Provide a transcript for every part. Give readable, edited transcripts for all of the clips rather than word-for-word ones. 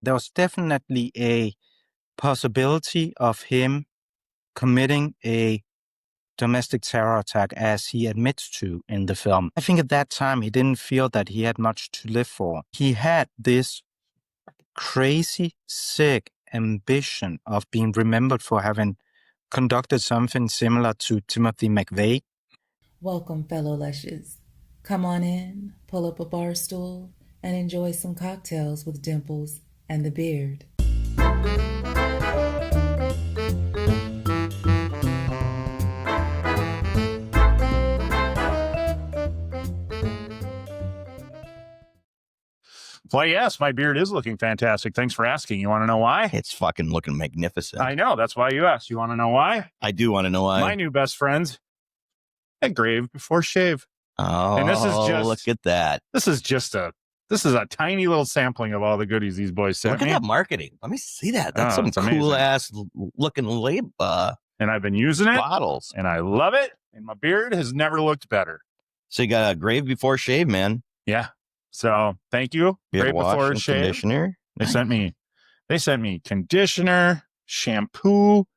there was definitely a possibility of him committing a domestic terror attack, as he admits to in the film. I think at that time he didn't feel that he had much to live for. He had this crazy, sick ambition of being remembered for having conducted something similar to Timothy McVeigh. Welcome, fellow Lushes. Come on in, pull up a bar stool, and enjoy some cocktails with Dimples and the Beard. Well, yes, my beard is looking fantastic. Thanks for asking. You want to know why? It's fucking looking magnificent. I know. That's why you asked. You want to know why? I do want to know why. My new best friends, a grave before shave. Oh, and this is just, look at that. This is a tiny little sampling of all the goodies these boys sent me. Look at that marketing. Let me see that. That's some cool ass looking label. And I've been using it. Bottles. And I love it. And my beard has never looked better. So you got a grave before shave, man. Yeah. So thank you. Beard Grave wash before and shave. Conditioner. They sent me conditioner, shampoo,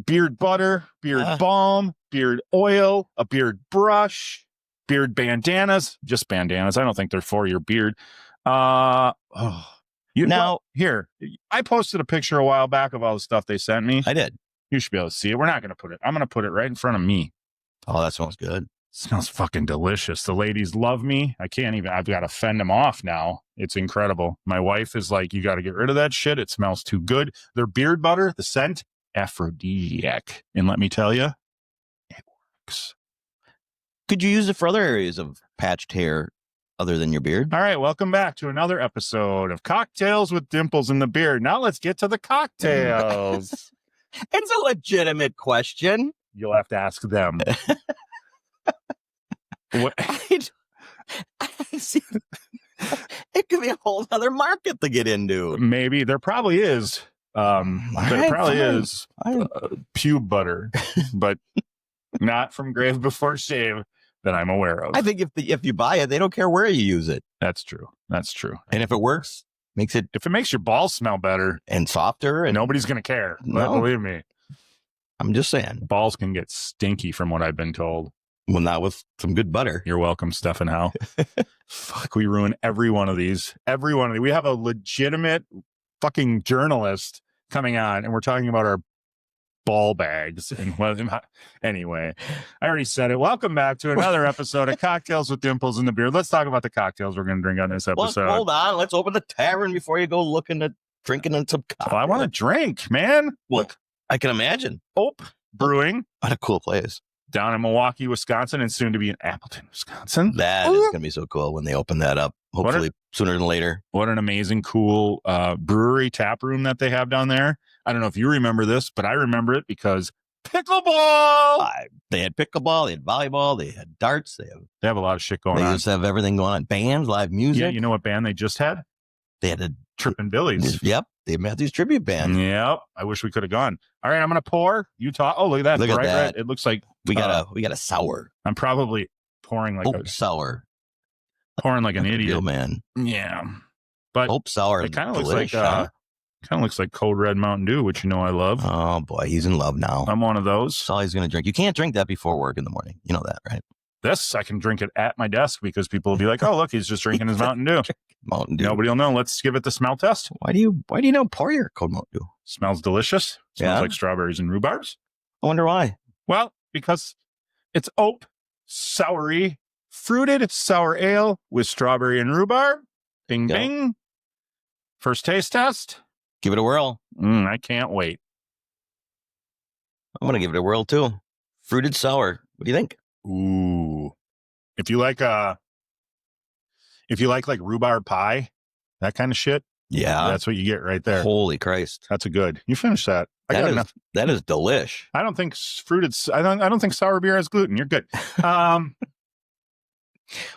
beard butter, beard balm, beard oil, a beard brush, beard bandanas, just bandanas. I don't think they're for your beard. Here, I posted a picture a while back of all the stuff they sent me. I did. You should be able to see it. We're not going to put it. I'm going to put it right in front of me. Oh, that smells good. Smells fucking delicious. The ladies love me. I've got to fend them off now. It's incredible. My wife is like, you got to get rid of that shit. It smells too good. Their beard butter, the scent, aphrodisiac. And let me tell you, it works. Could you use it for other areas of patched hair other than your beard? All right. Welcome back to another episode of Cocktails with Dimples in the Beard. Now let's get to the cocktails. It's a legitimate question. You'll have to ask them. What? It could be a whole other market to get into. Maybe there probably is. There probably is pube butter, but not from Grave Before Shave that I'm aware of. I think if you buy it, they don't care where you use it. That's true. That's true. And if it works, if it makes your balls smell better and softer, and nobody's gonna care. No. Believe me. I'm just saying, balls can get stinky from what I've been told. Well, not with some good butter. You're welcome, Steffen Hou. Fuck, we ruin every one of these. Every one of these. We have a legitimate fucking journalist coming on, and we're talking about our ball bags. And anyway, I already said it. Welcome back to another episode of Cocktails with Dimples in the Beard. Let's talk about the cocktails we're going to drink on this episode. Hold on. Let's open the tavern before you go looking at drinking in some cocktails. Well, I want to drink, man. Look, I can imagine. Brewing. What a cool place. Down in Milwaukee, Wisconsin, and soon to be in Appleton, Wisconsin. That is going to be so cool when they open that up, hopefully sooner than later. What an amazing, cool brewery tap room that they have down there. I don't know if you remember this, but I remember it because pickleball. They had pickleball, they had volleyball, they had darts. They have a lot of shit going on. They just have everything going on. Bands, live music. Yeah, you know what band they just had? They had a Trippin' Billy's. Yep. Dave Matthews tribute band. Yep. I wish we could have gone. All right, I'm gonna pour. You talk. Oh, look at that. Look at that. Red. It looks like we got a sour. I'm probably pouring like a sour. Pouring like an idiot. Real man. Yeah. But Hope sour. It kind of looks like Code Red Mountain Dew, which you know I love. Oh boy, he's in love now. I'm one of those. That's all he's gonna drink. You can't drink that before work in the morning. You know that, right? This, I can drink it at my desk because people will be like, oh, look, he's just drinking his Mountain Dew. Mountain Dew. Nobody will know. Let's give it the smell test. Why do you not pour your Cold Mountain Dew? Smells delicious. Smells like strawberries and rhubarbs. I wonder why. Well, because it's oat, soury, fruited sour ale with strawberry and rhubarb. Bing, bing. First taste test. Give it a whirl. I can't wait. I'm going to give it a whirl too. Fruited sour. What do you think? Ooh. If you like rhubarb pie, that kind of shit. Yeah. That's what you get right there. Holy Christ. That's a good. You finish that. That is delish. I don't think I don't think sour beer has gluten. You're good. Why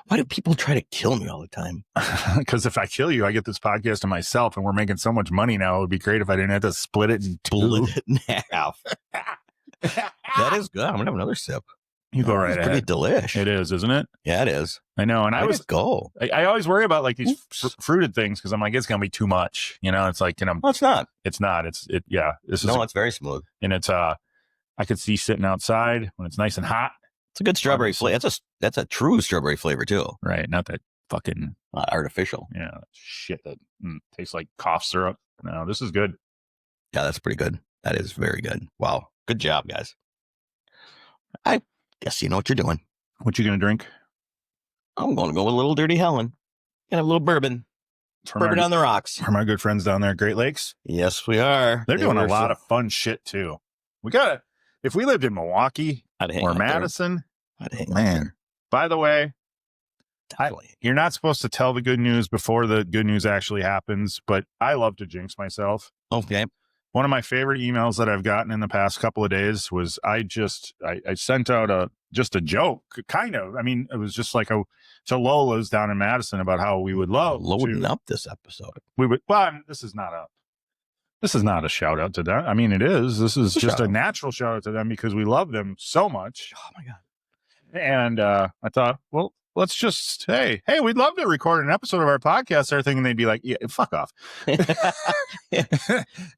do people try to kill me all the time? Because if I kill you, I get this podcast to myself, and we're making so much money now. It would be great if I didn't have to split it in two. Split it in half. That is good. I'm going to have another sip. You go right It's ahead. pretty delish. It is, isn't it? Yeah, it is. I know. And I always worry about like these fruited things because I'm like, it's going to be too much. You know, it's like, No, it's not. It's not. Yeah. This is, it's very smooth. and it's, I could see sitting outside when it's nice and hot. It's a good strawberry flavor. That's a true strawberry flavor too. Right. Not that fucking Not artificial. yeah shit that tastes like cough syrup. No, this is good. Yeah, that's pretty good. That is very good. Wow. Good job, guys. I guess you know what you're doing. What you gonna drink? I'm going to go with a little Dirty Helen. Gonna have a little bourbon. Bourbon on the rocks. From our good friends down there at Great Lakes. Yes, we are. They're doing a lot of fun shit too. If we lived in Milwaukee or Madison, man. By the way, you're not supposed to tell the good news before the good news actually happens, but I love to jinx myself. Okay. One of my favorite emails that I've gotten in the past couple of days was I sent out a joke, kind of. I mean, it was just like to Lola's down in Madison about how we would love loading up this episode. This is not a shout out to them. I mean, it is. This is just a natural shout out to them because we love them so much. Oh my God. And I thought, well, let's just, hey, we'd love to record an episode of our podcast, everything. And they'd be like, yeah, fuck off.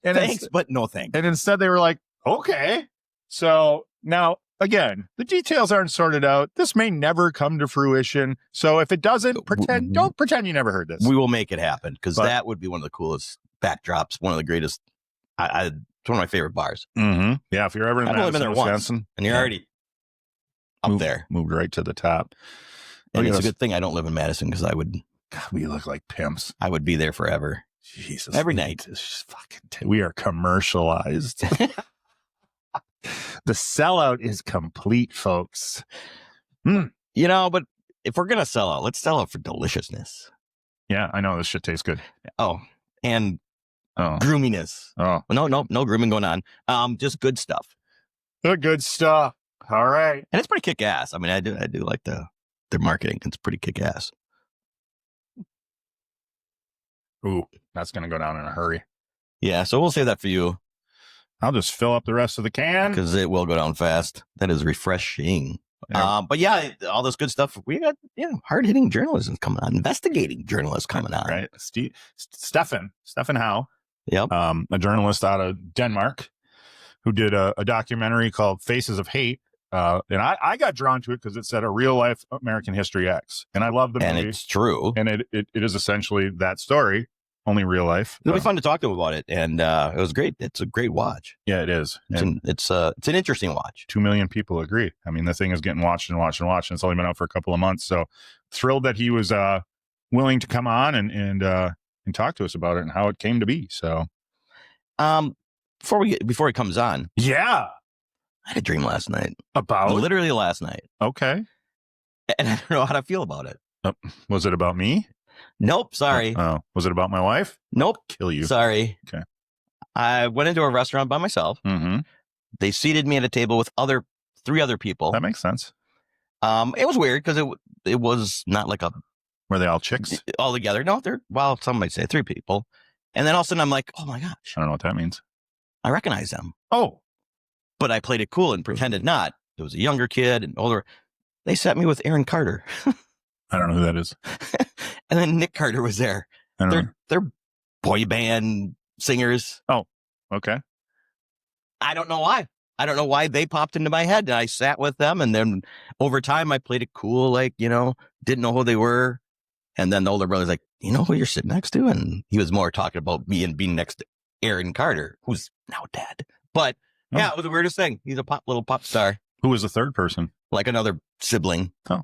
Thanks, but no thanks. And instead they were like, okay. So now, again, the details aren't sorted out. This may never come to fruition. So if it doesn't, don't pretend you never heard this. We will make it happen because that would be one of the coolest backdrops. One of the greatest. It's one of my favorite bars. Mm-hmm. Yeah, if you're ever in Madison, Wisconsin, and you're already up there, moved right to the top. And it's a good thing I don't live in Madison because I would. God, we look like pimps. I would be there forever. Jesus, every night. We are commercialized. The sellout is complete, folks. You know, but if we're gonna sell out, let's sell out for deliciousness. Yeah, I know this shit tastes good. And groominess. No grooming going on. Just good stuff. The good stuff. All right, and it's pretty kick ass. I mean, I do like their marketing. It's pretty kick ass. Ooh, that's gonna go down in a hurry. Yeah, so we'll save that for you. I'll just fill up the rest of the can because it will go down fast. That is refreshing. But yeah, all this good stuff. We got hard hitting journalism coming on, investigating journalists coming on. Right, Steffen Hou. Yep, a journalist out of Denmark who did a documentary called Faces of Hate. And I got drawn to it because it said a real life American History X, and I love the movie. And it's true. And it is essentially that story, only real life. It'll be fun to talk to him about it, and it was great. It's a great watch. Yeah, it is. It's an interesting watch. 2 million people agree. I mean, the thing is getting watched and watched and watched, and it's only been out for a couple of months. So thrilled that he was willing to come on and talk to us about it and how it came to be. So, before he comes on, I had a dream last night. About? Literally last night. Okay. And I don't know how to feel about it. Was it about me? Nope. Sorry. Oh. Was it about my wife? Nope. Kill you. Sorry. Okay. I went into a restaurant by myself. Mm-hmm. They seated me at a table with 3 other people. That makes sense. It was weird because it was not like a... Were they all chicks? All together. No, some might say 3 people. And then all of a sudden I'm like, oh my gosh. I don't know what that means. I recognize them. Oh. But I played it cool and pretended not. There was a younger kid and older. They set me with Aaron Carter. I don't know who that is. And then Nick Carter was there. They're boy band singers. Oh, okay. I don't know why. I don't know why they popped into my head. And I sat with them. And then over time, I played it cool, like, didn't know who they were. And then the older brother's like, you know who you're sitting next to? And he was more talking about me and being next to Aaron Carter, who's now dead. But yeah, it was the weirdest thing. He's a little pop star. Who was the third person? Like another sibling. Oh.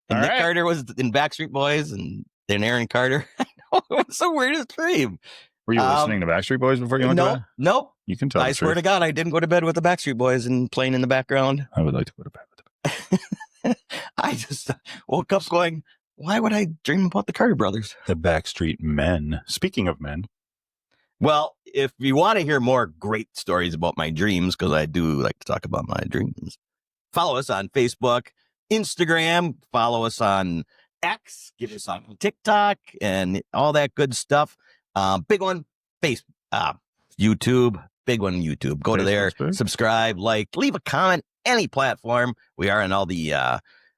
And Nick Carter was in Backstreet Boys and then Aaron Carter. I know, it was the weirdest dream. Were you listening to Backstreet Boys before you went to bed? Nope. You can tell. I swear to God, I didn't go to bed with the Backstreet Boys and playing in the background. I would like to go to bed with them. I just woke up going, why would I dream about the Carter brothers? The Backstreet Men. Speaking of men. Well, if you want to hear more great stories about my dreams, because I do like to talk about my dreams, follow us on Facebook, Instagram, follow us on X, get us on TikTok, and all that good stuff. Big one, YouTube. big one, YouTube. Go to there, Facebook's big. subscribe, like, leave a comment, any platform. We are on all the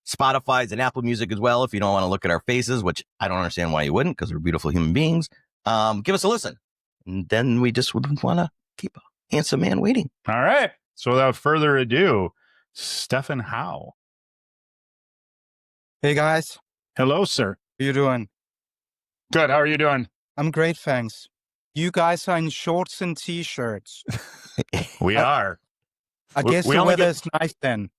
Spotify's and Apple Music as well. If you don't want to look at our faces, which I don't understand why you wouldn't, because we're beautiful human beings, give us a listen. And then we just would want to keep a handsome man waiting. All right. So without further ado, Steffen Hou. Hey guys, Hello, sir. how you doing? Good. How are you doing? I'm great, thanks. You guys are in shorts and t-shirts. We are. I We- guess we the only weather get- is nice then.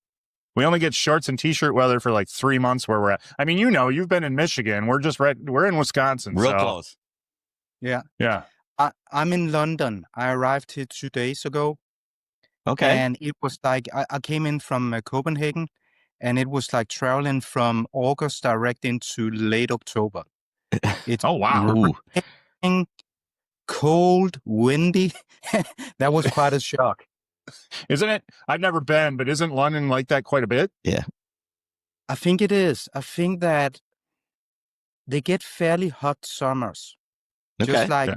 We only get shorts and t-shirt weather for like 3 months where we're at. I mean, you've been in Michigan. We're just we're in Wisconsin. Real so, close. Yeah. Yeah. I'm in London. I arrived here 2 days ago. Okay. And it was like, I came in from Copenhagen, and it was like traveling from August direct into late October. It's Oh, wow. Ooh. raining, cold, windy. That was quite a shock. Isn't it? I've never been, but isn't London like that quite a bit? I think it is. I think that they get fairly hot summers, Okay. just like Yeah.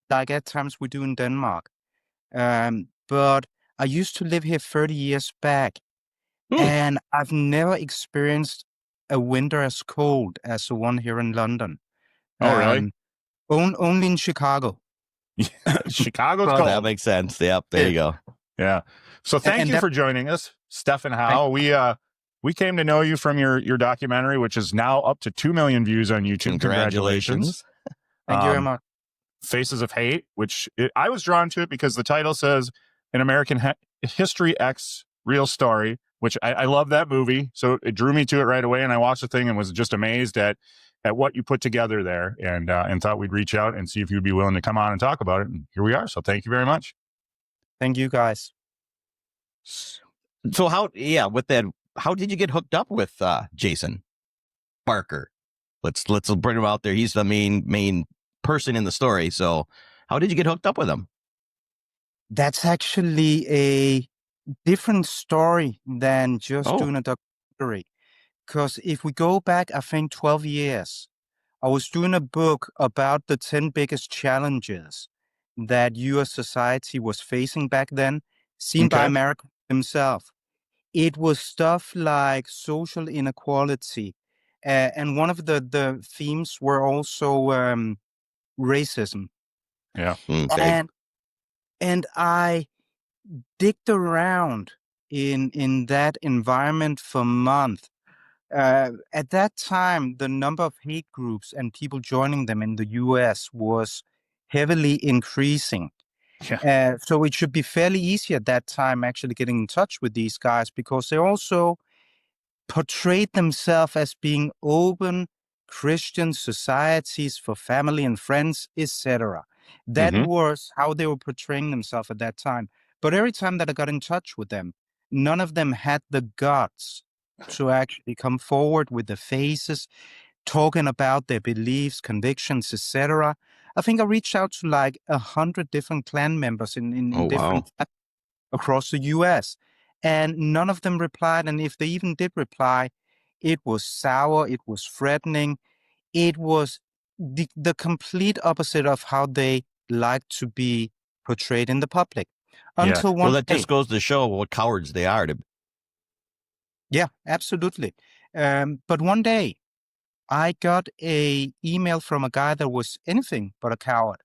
like at times we do in Denmark. But I used to live here 30 years back, and I've never experienced a winter as cold as the one here in London. Oh, really? Only in Chicago. Chicago's Well, cold. That makes sense. Yep. There you go. Yeah. So thank And you that- for joining us, Steffen Hou. We came to know you from your documentary, which is now up to 2 million views on YouTube. Congratulations. Thank you very much. Faces of Hate, I was drawn to it because the title says an American History X real story, which I love that movie. So it drew me to it right away. And I watched the thing and was just amazed at what you put together there, and thought we'd reach out and see if you'd be willing to come on and talk about it. And here we are. So thank you very much. Thank you, guys. So how did you get hooked up with Jasen Barker? Let's bring him out there. He's the main person in the story. So how did you get hooked up with him? That's actually a different story than just Oh. doing a documentary. Because if we go back, I think 12 years, I was doing a book about the 10 biggest challenges that U.S. society was facing back then, seen by Okay. America himself. It was stuff like social inequality. And one of the themes were also racism. Yeah. Okay. And I digged around in that environment for months. At that time, the number of hate groups and people joining them in the U.S. was heavily increasing. Yeah. So it should be fairly easy at that time actually getting in touch with these guys, because they also portrayed themselves as being open Christian societies for family and friends, etc. That Mhm. was how they were portraying themselves at that time. But every time that I got in touch with them, none of them had the guts to actually come forward with the faces, talking about their beliefs, convictions, etc. I think I reached out to like 100 different clan members in Oh, different across the U.S., and none of them replied. And if they even did reply, it was sour, it was threatening, it was the complete opposite of how they like to be portrayed in the public. Until one Well, that day, just goes to show what cowards they are. yeah, absolutely. But one day, I got a email from a guy that was anything but a coward.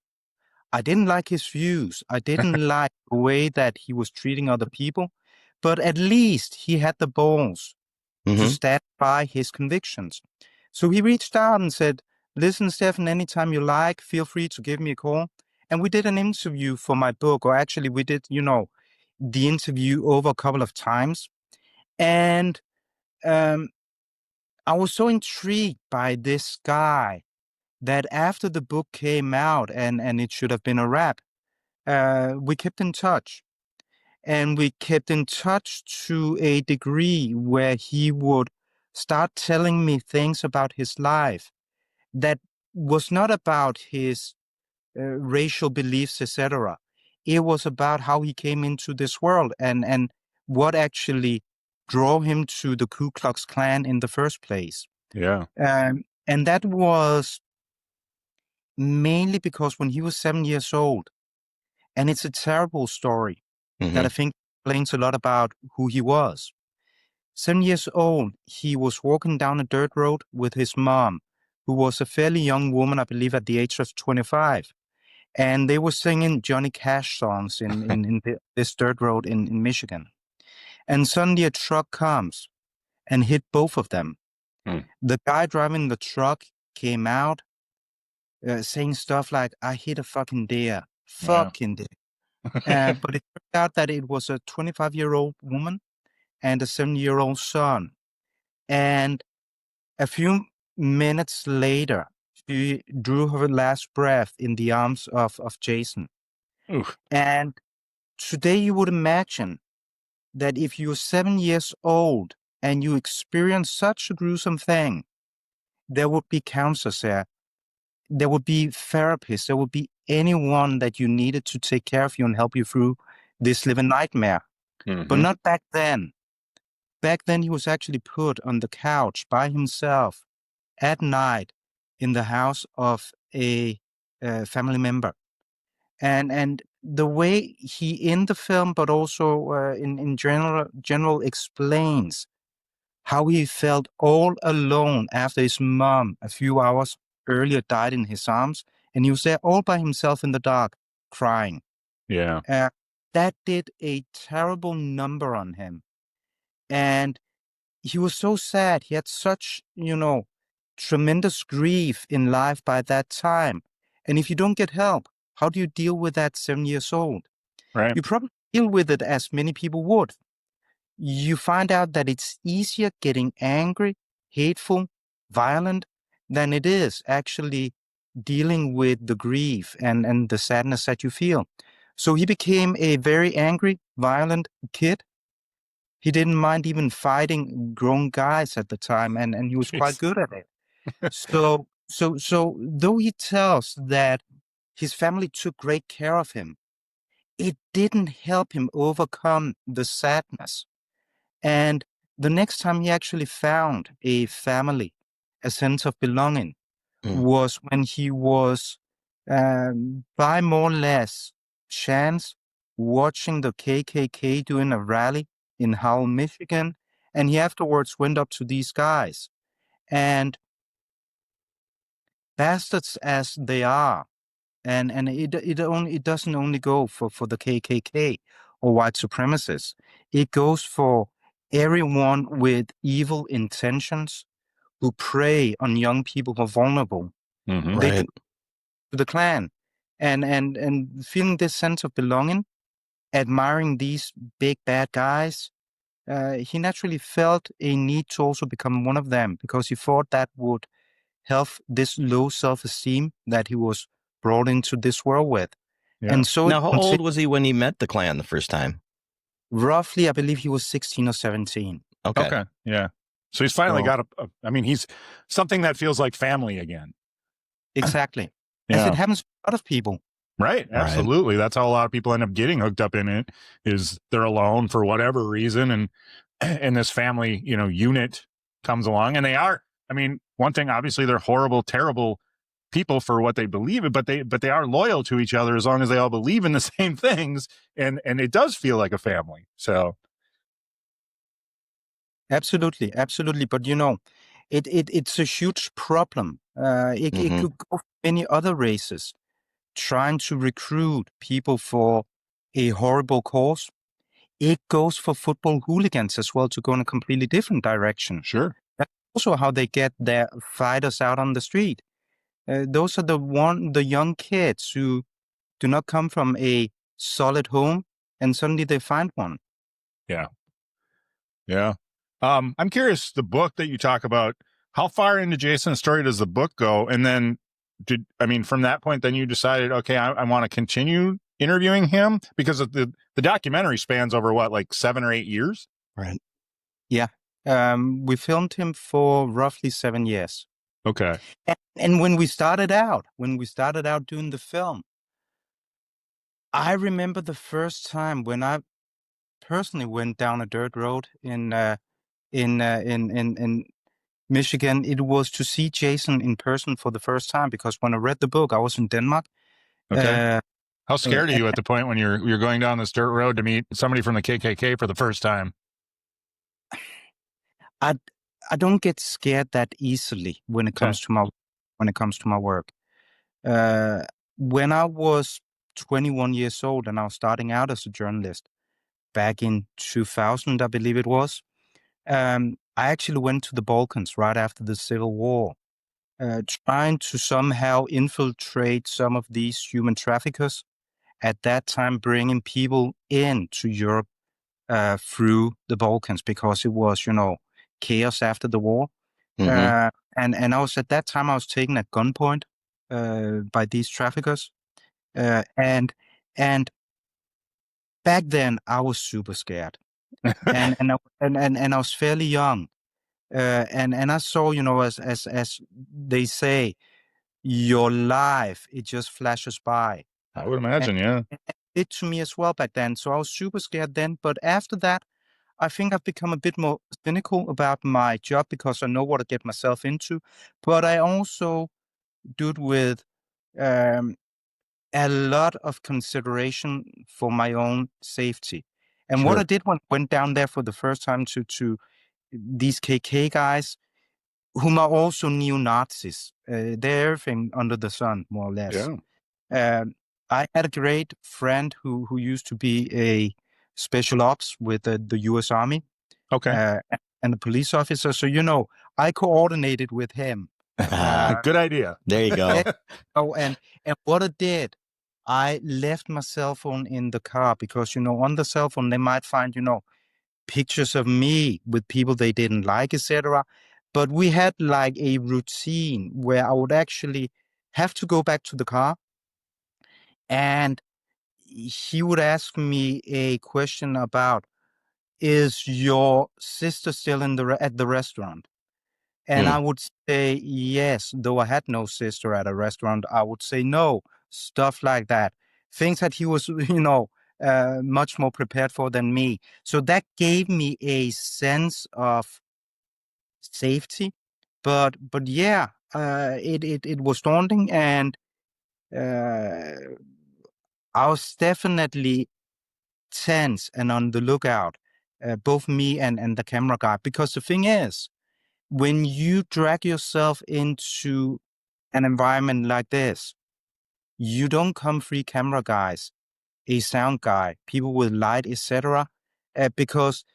I didn't like his views. I didn't like the way that he was treating other people, but at least he had the balls to Mhm. stand by his convictions. So he reached out and said, listen, Steffen, anytime you like, feel free to give me a call. And we did an interview for my book, or actually we did, the interview over a couple of times. And I was so intrigued by this guy that after the book came out, and it should have been a wrap, we kept in touch. And we kept in touch to a degree where he would start telling me things about his life that was not about his racial beliefs, etc. It was about how he came into this world and what actually drove him to the Ku Klux Klan in the first place. Yeah. And that was mainly because when he was 7 years old, And it's a terrible story that I Mhm. think explains a lot about who he was. 7 years old, he was walking down a dirt road with his mom, who was a fairly young woman, I believe at the age of 25. And they were singing Johnny Cash songs in this dirt road in Michigan. And suddenly a truck comes and hit both of them. Hmm. The guy driving the truck came out saying stuff like, I hit a fucking deer. Fucking deer. But it turned out that it was a 25-year-old woman and a 7-year-old son. And a few minutes later, she drew her last breath in the arms of Jasen. Oof. And today you would imagine that if you're 7 years old and you experience such a gruesome thing, there would be counselors there. There would be therapists. There would be anyone that you needed to take care of you and help you through this living nightmare. But Mhm. not back then. Back then, he was actually put on the couch by himself at night in the house of a family member. And the way he in the film, but also in general explains how he felt all alone after his mom a few hours earlier died in his arms, and he was there all by himself in the dark, crying. Yeah. That did a terrible number on him. And he was so sad. He had such, tremendous grief in life by that time. And if you don't get help, how do you deal with that 7 years old? Right. You probably deal with it as many people would. You find out that it's easier getting angry, hateful, violent than it is actually dealing with the grief and the sadness that you feel. So he became a very angry, violent kid. He didn't mind even fighting grown guys at the time, and he was quite Jeez. good at it. So though he tells that his family took great care of him, it didn't help him overcome the sadness. And the next time he actually found a family, a sense of belonging, Mm. was when he was, by more or less chance, watching the KKK doing a rally in Howell, Michigan. And he afterwards went up to these guys. And bastards as they are, and it doesn't only go for the KKK or white supremacists. It goes for everyone with evil intentions who prey on young people who are vulnerable. Mhm. They do Right. to the Klan, and feeling this sense of belonging, admiring these big bad guys. He naturally felt a need to also become one of them because he thought that would help this low self-esteem that he was brought into this world with. Yeah. And so Now, how old was he when he met the Klan the first time? roughly, I believe he was 16 or 17. Okay. Okay. Yeah. So he's finally So, got I mean, he's something that feels like family again. exactly. As Yeah. it happens to a lot of people. Right. Absolutely. That's how a lot of people end up getting hooked up in it, is they're alone for whatever reason. And this family, unit comes along, and they are, I mean, one thing, obviously they're horrible, terrible people for what they believe in, but they are loyal to each other as long as they all believe in the same things. And it does feel like a family. So Absolutely. But it's a huge problem. It Mhm. could go for many other races trying to recruit people for a horrible cause. It goes for football hooligans as well to go in a completely different direction. sure. That's also how they get their fighters out on the street. Those are the young kids who do not come from a solid home, and suddenly they find one. Yeah. Yeah. I'm curious, the book that you talk about, how far into Jasen's story does the book go? And then from that point, then you decided, okay, I want to continue interviewing him, because of the documentary spans over what, like 7 or 8 years? Right. Yeah. We filmed him for roughly 7 years. Okay. And when we started out doing the film, I remember the first time when I personally went down a dirt road in Michigan. It was to see Jasen in person for the first time, because when I read the book, I was in Denmark. Okay. Uh, How scared are you at the point when you're going down this dirt road to meet somebody from the KKK for the first time? I don't get scared that easily when it comes to my work. When I was 21 years old and I was starting out as a journalist back in 2000, I believe it was, I actually went to the Balkans right after the Civil War, trying to somehow infiltrate some of these human traffickers. At that time, bringing people into Europe through the Balkans because it was, chaos after the war. Mm-hmm. And I was at that time I was taken at gunpoint by these traffickers, and back then I was super scared, and I was fairly young, and I saw, as they say, your life it just flashes by. I would imagine, yeah. It did to me as well back then. So I was super scared then. But after that, I think I've become a bit more cynical about my job because I know what I get myself into. But I also do it with um, a lot of consideration for my own safety. And what I Sure. did when I went down there for the first time to these KK guys, whom are also neo-Nazis, they're everything under the sun, more or less. Yeah. I had a great friend who used to be a special ops with the U.S. Army Okay. and a police officer. So, I coordinated with him. Good idea. There you go. Oh, and what I did, I left my cell phone in the car because, on the cell phone, they might find, pictures of me with people they didn't like, etc. But we had like a routine where I would actually have to go back to the car and he would ask me a question about, is your sister still at the restaurant? And I would say yes, though I had no sister at a restaurant. I would say no, stuff like that. Things that he was, much more prepared for than me. So that gave me a sense of safety. But yeah, it was daunting, and I was definitely tense and on the lookout, both me and the camera guy. Because the thing is, when you drag yourself into an environment like this, you don't come free camera guys, a sound guy, people with light, etc. Because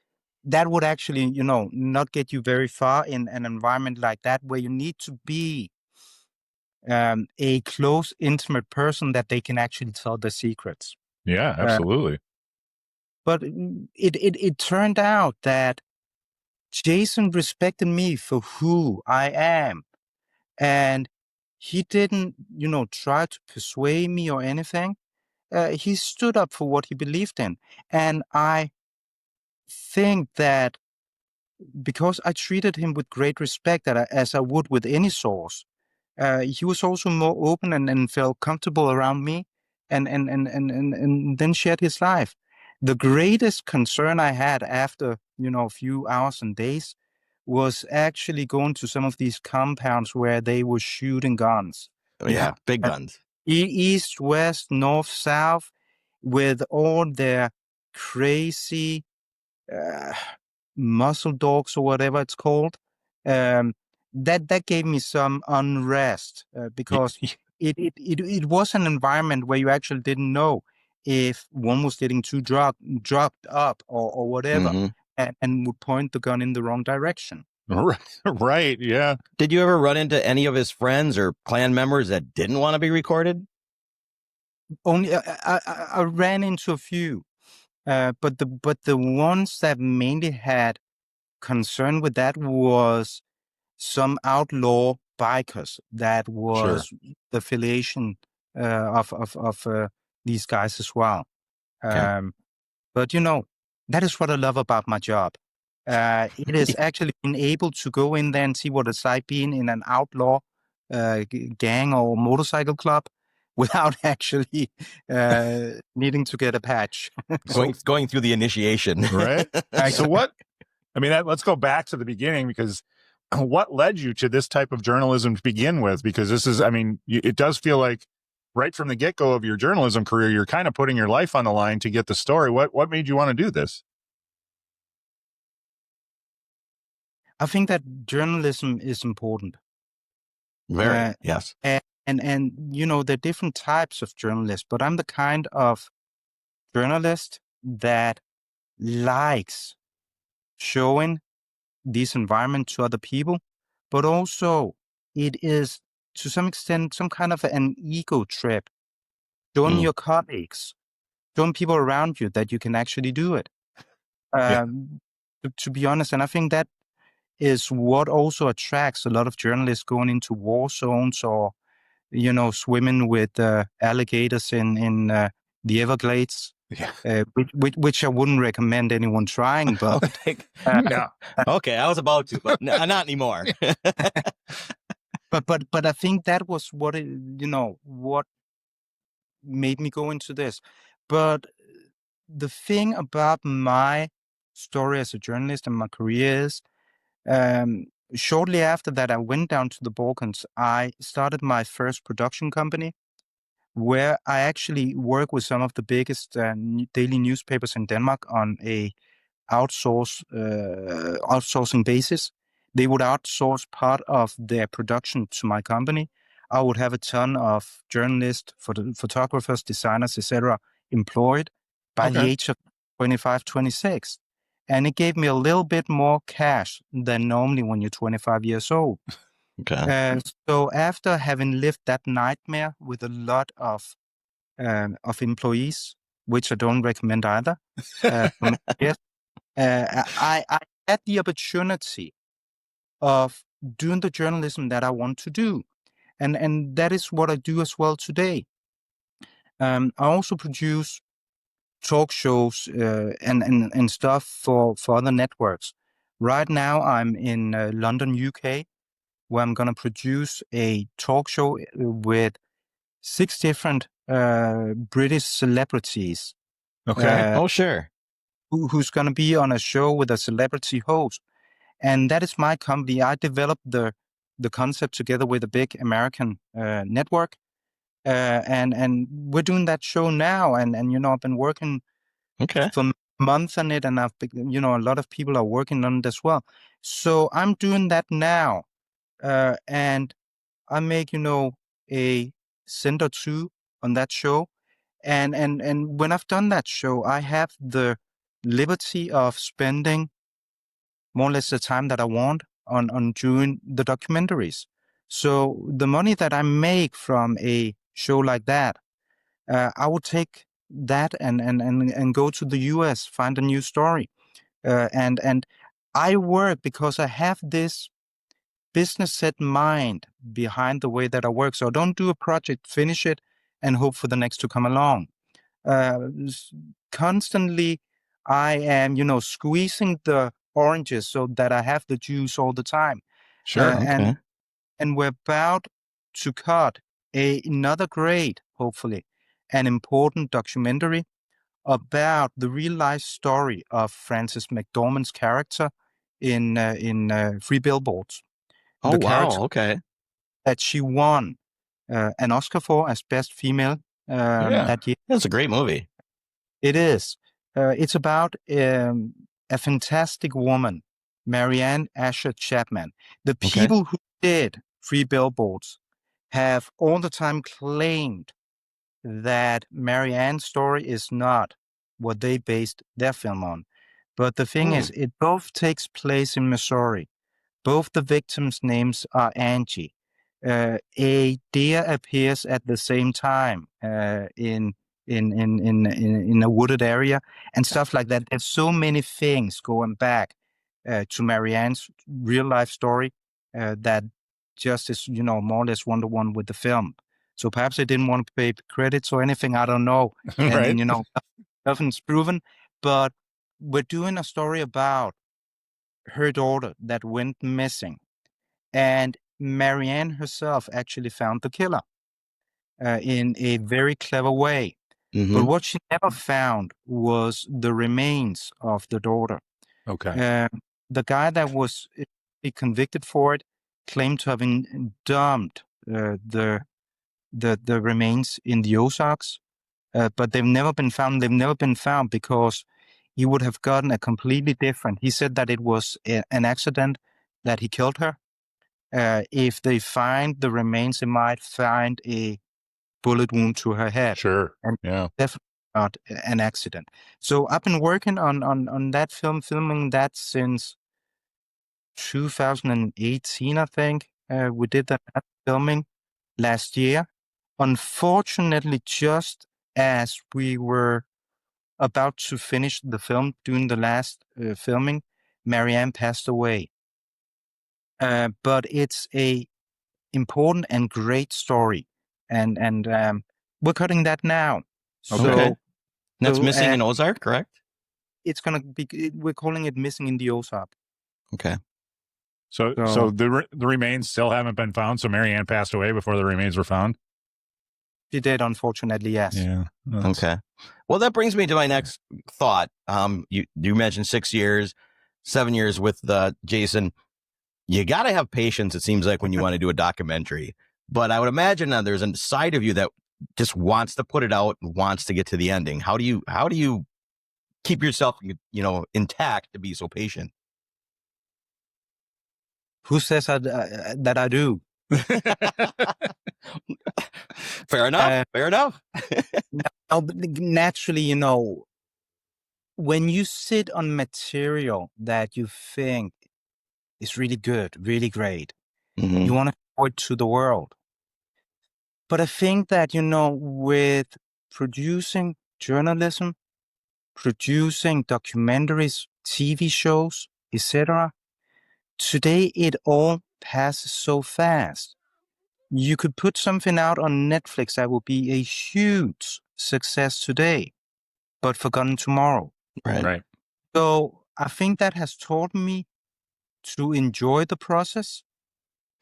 that would actually, not get you very far in an environment like that where you need to be a close, intimate person that they can actually tell their secrets. Yeah, absolutely. But it turned out that Jason respected me for who I am. And he didn't, try to persuade me or anything. He stood up for what he believed in. And I think that because I treated him with great respect, as I would with any source, he was also more open and felt comfortable around me and then shared his life. The greatest concern I had after, a few hours and days was actually going to some of these compounds where they were shooting guns. Oh, yeah, big guns. East, west, north, south, with all their crazy muscle dogs or whatever it's called. That gave me some unrest because it was an environment where you actually didn't know if one was getting too drugged up or whatever, and would point the gun in the wrong direction. Right. Yeah. Did you ever run into any of his friends or clan members that didn't want to be recorded? Only I ran into a few, but the ones that mainly had concern with that was some outlaw bikers that was the affiliation of these guys as well. But that is what I love about my job. It is actually being able to go in there and see what it's like being in an outlaw gang or motorcycle club without actually needing to get a patch. Going through the initiation. Right. So let's go back to the beginning, because what led you to this type of journalism to begin with? Because this is, it does feel like right from the get-go of your journalism career, you're kind of putting your life on the line to get the story. What made you want to do this? I think that journalism is important. Very, yes. And there are different types of journalists, but I'm the kind of journalist that likes showing this environment to other people, but also it is to some extent some kind of an ego trip, showing your colleagues, showing people around you that you can actually do it. To be honest, and I think that is what also attracts a lot of journalists going into war zones or swimming with alligators in the Everglades. Yeah. Which I wouldn't recommend anyone trying, but No. Okay, I was about to, but not anymore. but I think that was what what made me go into this. But the thing about my story as a journalist and my career is, shortly after that, I went down to the Balkans. I started my first production company, where I actually work with some of the biggest daily newspapers in Denmark on a outsourcing basis. They would outsource part of their production to my company. I would have a ton of journalists, photographers, designers, etc., employed by the age of 25, 26. And it gave me a little bit more cash than normally when you're 25 years old. Okay. So after having lived that nightmare with a lot of employees, which I don't recommend either, yes, I had the opportunity of doing the journalism that I want to do, and that is what I do as well today. I also produce talk shows and stuff for other networks. Right now, I'm in London, UK, where I'm going to produce a talk show with 6 different British celebrities. Okay. Oh, sure. Who's going to be on a show with a celebrity host. And that is my company. I developed the concept together with a big American network. And we're doing that show now. And I've been working for months on it. And I've been, a lot of people are working on it as well. So I'm doing that now. And I make, a cent or two on that show. And when I've done that show, I have the liberty of spending more or less the time that I want on doing the documentaries. So the money that I make from a show like that, I would take that and go to the US, find a new story. And I work because I have this business set mind behind the way that I work. So I don't do a project, finish it, and hope for the next to come along. Constantly, I am, squeezing the oranges so that I have the juice all the time. Sure. And we're about to cut another great, hopefully, an important documentary about the real life story of Frances McDormand's character in Three Billboards. Oh, the wow. character Okay. that she won an Oscar for as Best Female that year. That's a great movie. It is. It's about a fantastic woman, Marianne Asher Chapman. The people who did Three Billboards have all the time claimed that Marianne's story is not what they based their film on. But the thing is, it both takes place in Missouri. Both the victims' names are Angie. A deer appears at the same time in a wooded area and stuff like that. There's so many things going back to Marianne's real life story that just is, more or less one-to-one with the film. So perhaps they didn't want to pay credits or anything. I don't know. And nothing's proven. But we're doing a story about her daughter that went missing. And Marianne herself actually found the killer in a very clever way. But what she never found was the remains of the daughter. Okay. The guy that was convicted for it claimed to have dumped the the remains in the Ozarks, but they've never been found. They've never been found because he would have gotten a completely different. He said that it was an accident that he killed her. If they find the remains, they might find a bullet wound to her head. Sure. And Yeah. definitely not an accident. So I've been working on that film, filming that since 2018, I think. We did that filming last year. Unfortunately, just as we were about to finish the film, doing the last filming, Marianne passed away. But it's a important and great story, and we're cutting that now. So, Okay. That's so, missing in Ozark, correct? It's gonna be. We're calling it Missing in the Ozark. Okay. So the remains still haven't been found. So Marianne passed away before the remains were found. She did, unfortunately, yes. Yeah. Okay. Well, that brings me to my next thought. You mentioned 6 years, 7 years with Jasen. You got to have patience, it seems like, when you want to do a documentary. But I would imagine that there's a side of you that just wants to put it out, wants to get to the ending. How do you keep yourself, intact to be so patient? Who says that I do? Fair enough. Fair enough. Naturally, when you sit on material that you think is really good, really great, you want to show it to the world. But I think that, with producing journalism, producing documentaries, TV shows, etc., today it all passes so fast. You could put something out on Netflix that will be a huge success today, but forgotten tomorrow. Right. So I think that has taught me to enjoy the process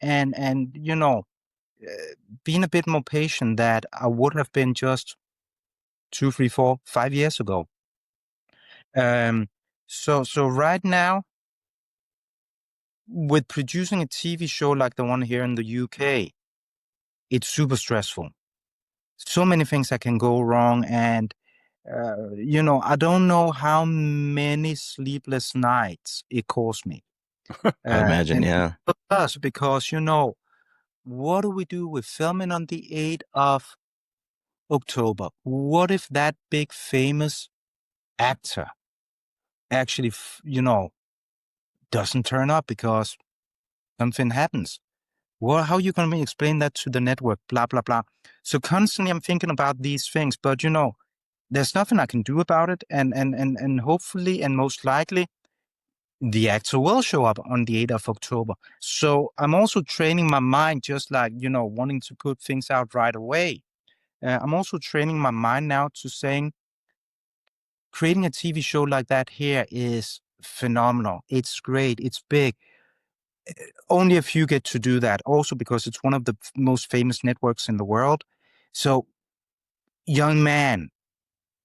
and being a bit more patient that I would have been just 2, 3, 4, 5 years ago. So right now, with producing a TV show like the one here in the UK, it's super stressful. So many things that can go wrong, and I don't know how many sleepless nights it cost me. I imagine, yeah. Because what do we do with filming on the 8th of October? What if that big famous actor actually, doesn't turn up because something happens? Well, how are you going to explain that to the network? Blah, blah, blah. So constantly I'm thinking about these things, but there's nothing I can do about it. And hopefully and most likely the actor will show up on the 8th of October. So I'm also training my mind, just like, wanting to put things out right away. I'm also training my mind now to saying, creating a TV show like that here is phenomenal. It's great. It's big. Only a few get to do that. Also because it's one of the most famous networks in the world. So, young man,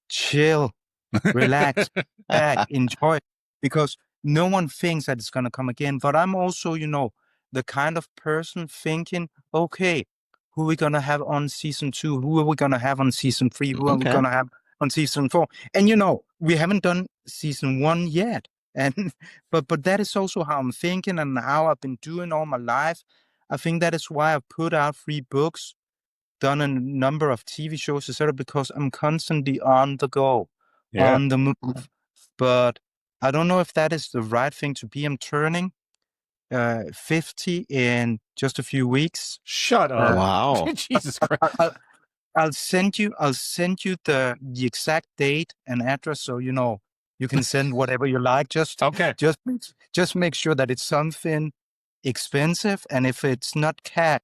chill, relax, back, enjoy, because no one thinks that it's going to come again. But I'm also, the kind of person thinking, okay, who are we going to have on season 2? Who are we going to have on season 3? Who are we going to have on season 4? And, we haven't done season 1 yet. And but that is also how I'm thinking and how I've been doing all my life. I think that is why I've put out 3 books, done a number of TV shows, etc., because I'm constantly on the go, on the move. But I don't know if that is the right thing to be. I'm turning 50 in just a few weeks. Shut up! Wow. Jesus Christ! I'll send you the exact date and address, so you can send whatever you like. Just make sure that it's something expensive, and if it's not cash,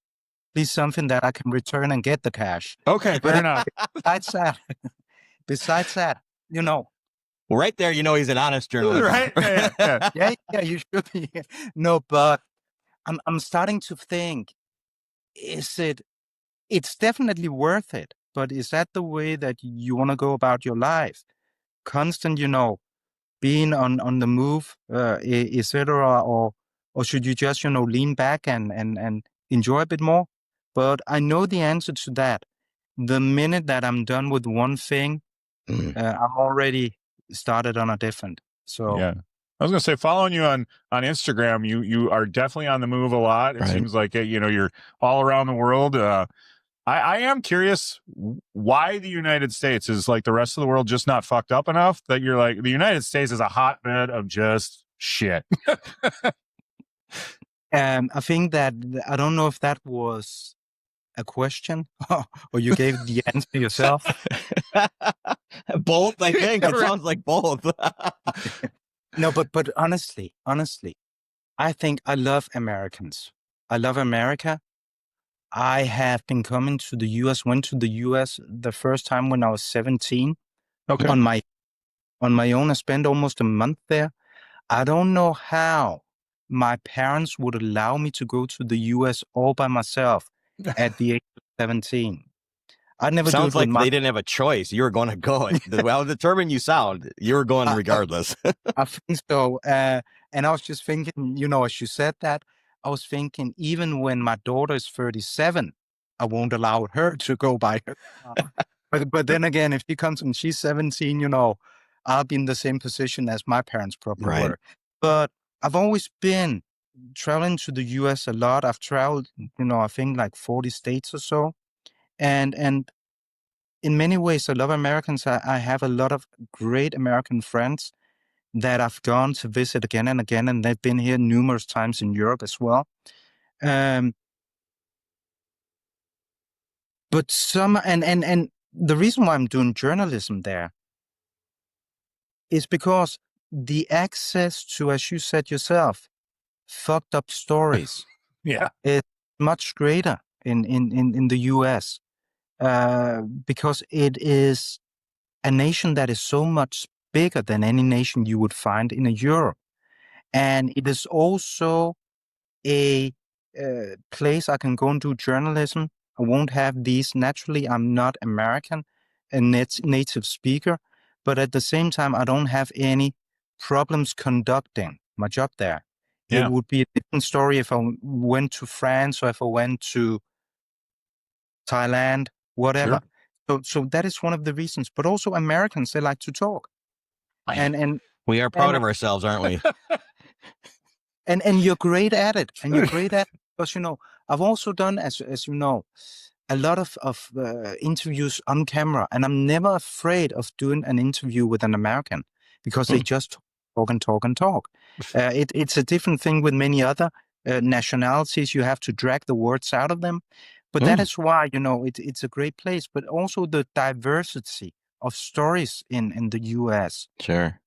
please something that I can return and get the cash. Okay, fair enough. Besides that, Well, right there, he's an honest journalist. Right? Yeah, you should be. No, but I'm starting to think, it's definitely worth it, but is that the way that you want to go about your life? Constant, being on the move, etc., or should you just, lean back and enjoy a bit more? but I know the answer to that. The minute that I'm done with one thing, I'm already started on a different. So yeah. I was gonna say, following you on Instagram, you are definitely on the move a lot. It Right. seems like you're all around the world. I am curious why the United States is like the rest of the world just not fucked up enough that you're like the United States is a hotbed of just shit. I think that I don't know if that was a question or you gave the answer yourself. Both, I think. It sounds like both. No, but honestly, I think I love Americans. I love America. I have been coming to the US, went to the US the first time when I was 17 Okay. on my own. I spent almost a month there. I don't know how my parents would allow me to go to the US all by myself at the age of 17. I'd never do Sounds it with like they didn't have a choice. You were going to go. How determined you sound, you were going regardless. I think so. And I was just thinking, as you said that, I was thinking, even when my daughter is 37, I won't allow her to go by her. But then again, if she comes and she's 17, I'll be in the same position as my parents probably Right. were. But I've always been traveling to the US a lot. I've traveled, I think like 40 states or so. And in many ways, I love Americans. I have a lot of great American friends that I've gone to visit again and again, and they've been here numerous times in Europe as well. But some and the reason why I'm doing journalism there is because the access to, as you said yourself, fucked up stories Yeah. is much greater in the US because it is a nation that is so much bigger than any nation you would find in Europe. And it is also a place I can go and do journalism. I won't have these. Naturally, I'm not American, a native speaker, but at the same time, I don't have any problems conducting my job there. Yeah. It would be a different story if I went to France or if I went to Thailand, whatever. So that is one of the reasons. But also Americans, they like to talk. And we are proud of ourselves, aren't we? And you're great at it. And you're great at it because, I've also done, as you know, a lot of interviews on camera. And I'm never afraid of doing an interview with an American because they just talk and talk and talk. It's a different thing with many other nationalities. You have to drag the words out of them. But that is why, it's a great place. But also the diversity of stories in the US. Sure.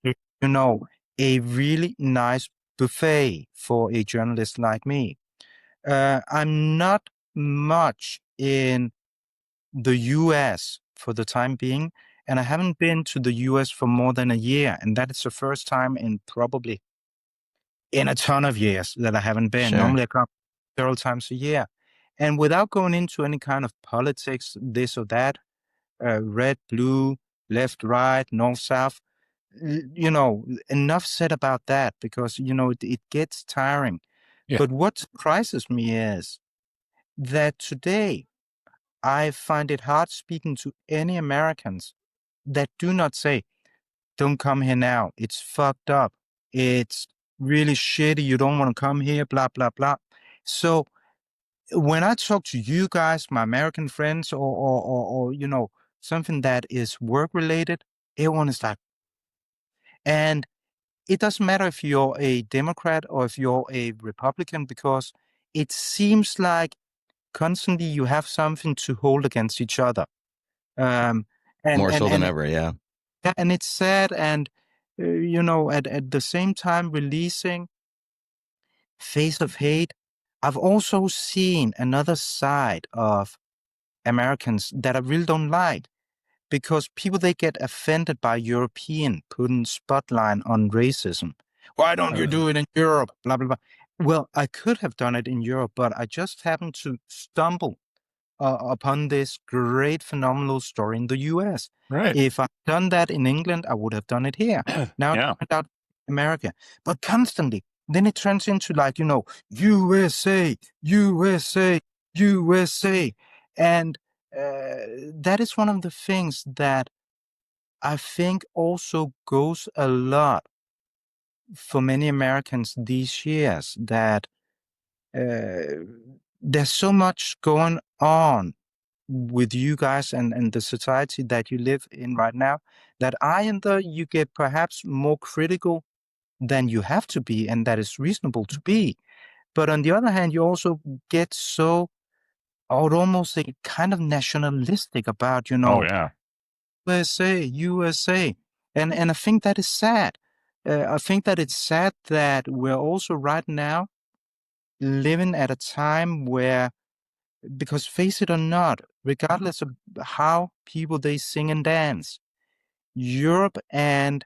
A really nice buffet for a journalist like me. I'm not much in the US for the time being, and I haven't been to the US for more than a year, and that is the first time in probably in a ton of years that I haven't been. Sure. Normally I come several times a year. And without going into any kind of politics, this or that, red, blue, left, right, north, south, enough said about that because, it gets tiring. Yeah. But what surprises me is that today I find it hard speaking to any Americans that do not say, don't come here now. It's fucked up. It's really shitty. You don't want to come here, blah, blah, blah. So when I talk to you guys, my American friends, or something that is work related, everyone is like, and it doesn't matter if you're a Democrat or if you're a Republican, because it seems like constantly you have something to hold against each other. More so than ever, yeah. And it's sad. And, at the same time releasing Face of Hate, I've also seen another side of Americans that I really don't like. Because people, they get offended by European putting spotlight on racism. Why don't you do it in Europe? Blah, blah, blah. Well, I could have done it in Europe, but I just happened to stumble upon this great, phenomenal story in the US. Right. If I'd done that in England, I would have done it here. Now Yeah. it turned out America. But constantly, then it turns into like, USA, USA. USA. And that is one of the things that I think also goes a lot for many Americans these years, that there's so much going on with you guys and the society that you live in right now, that you get perhaps more critical than you have to be, and that is reasonable to be. But on the other hand, you also get so, I would almost say, kind of nationalistic about, Oh yeah. USA. And I think that is sad. I think that it's sad that we're also right now living at a time where, because face it or not, regardless of how people they sing and dance, Europe and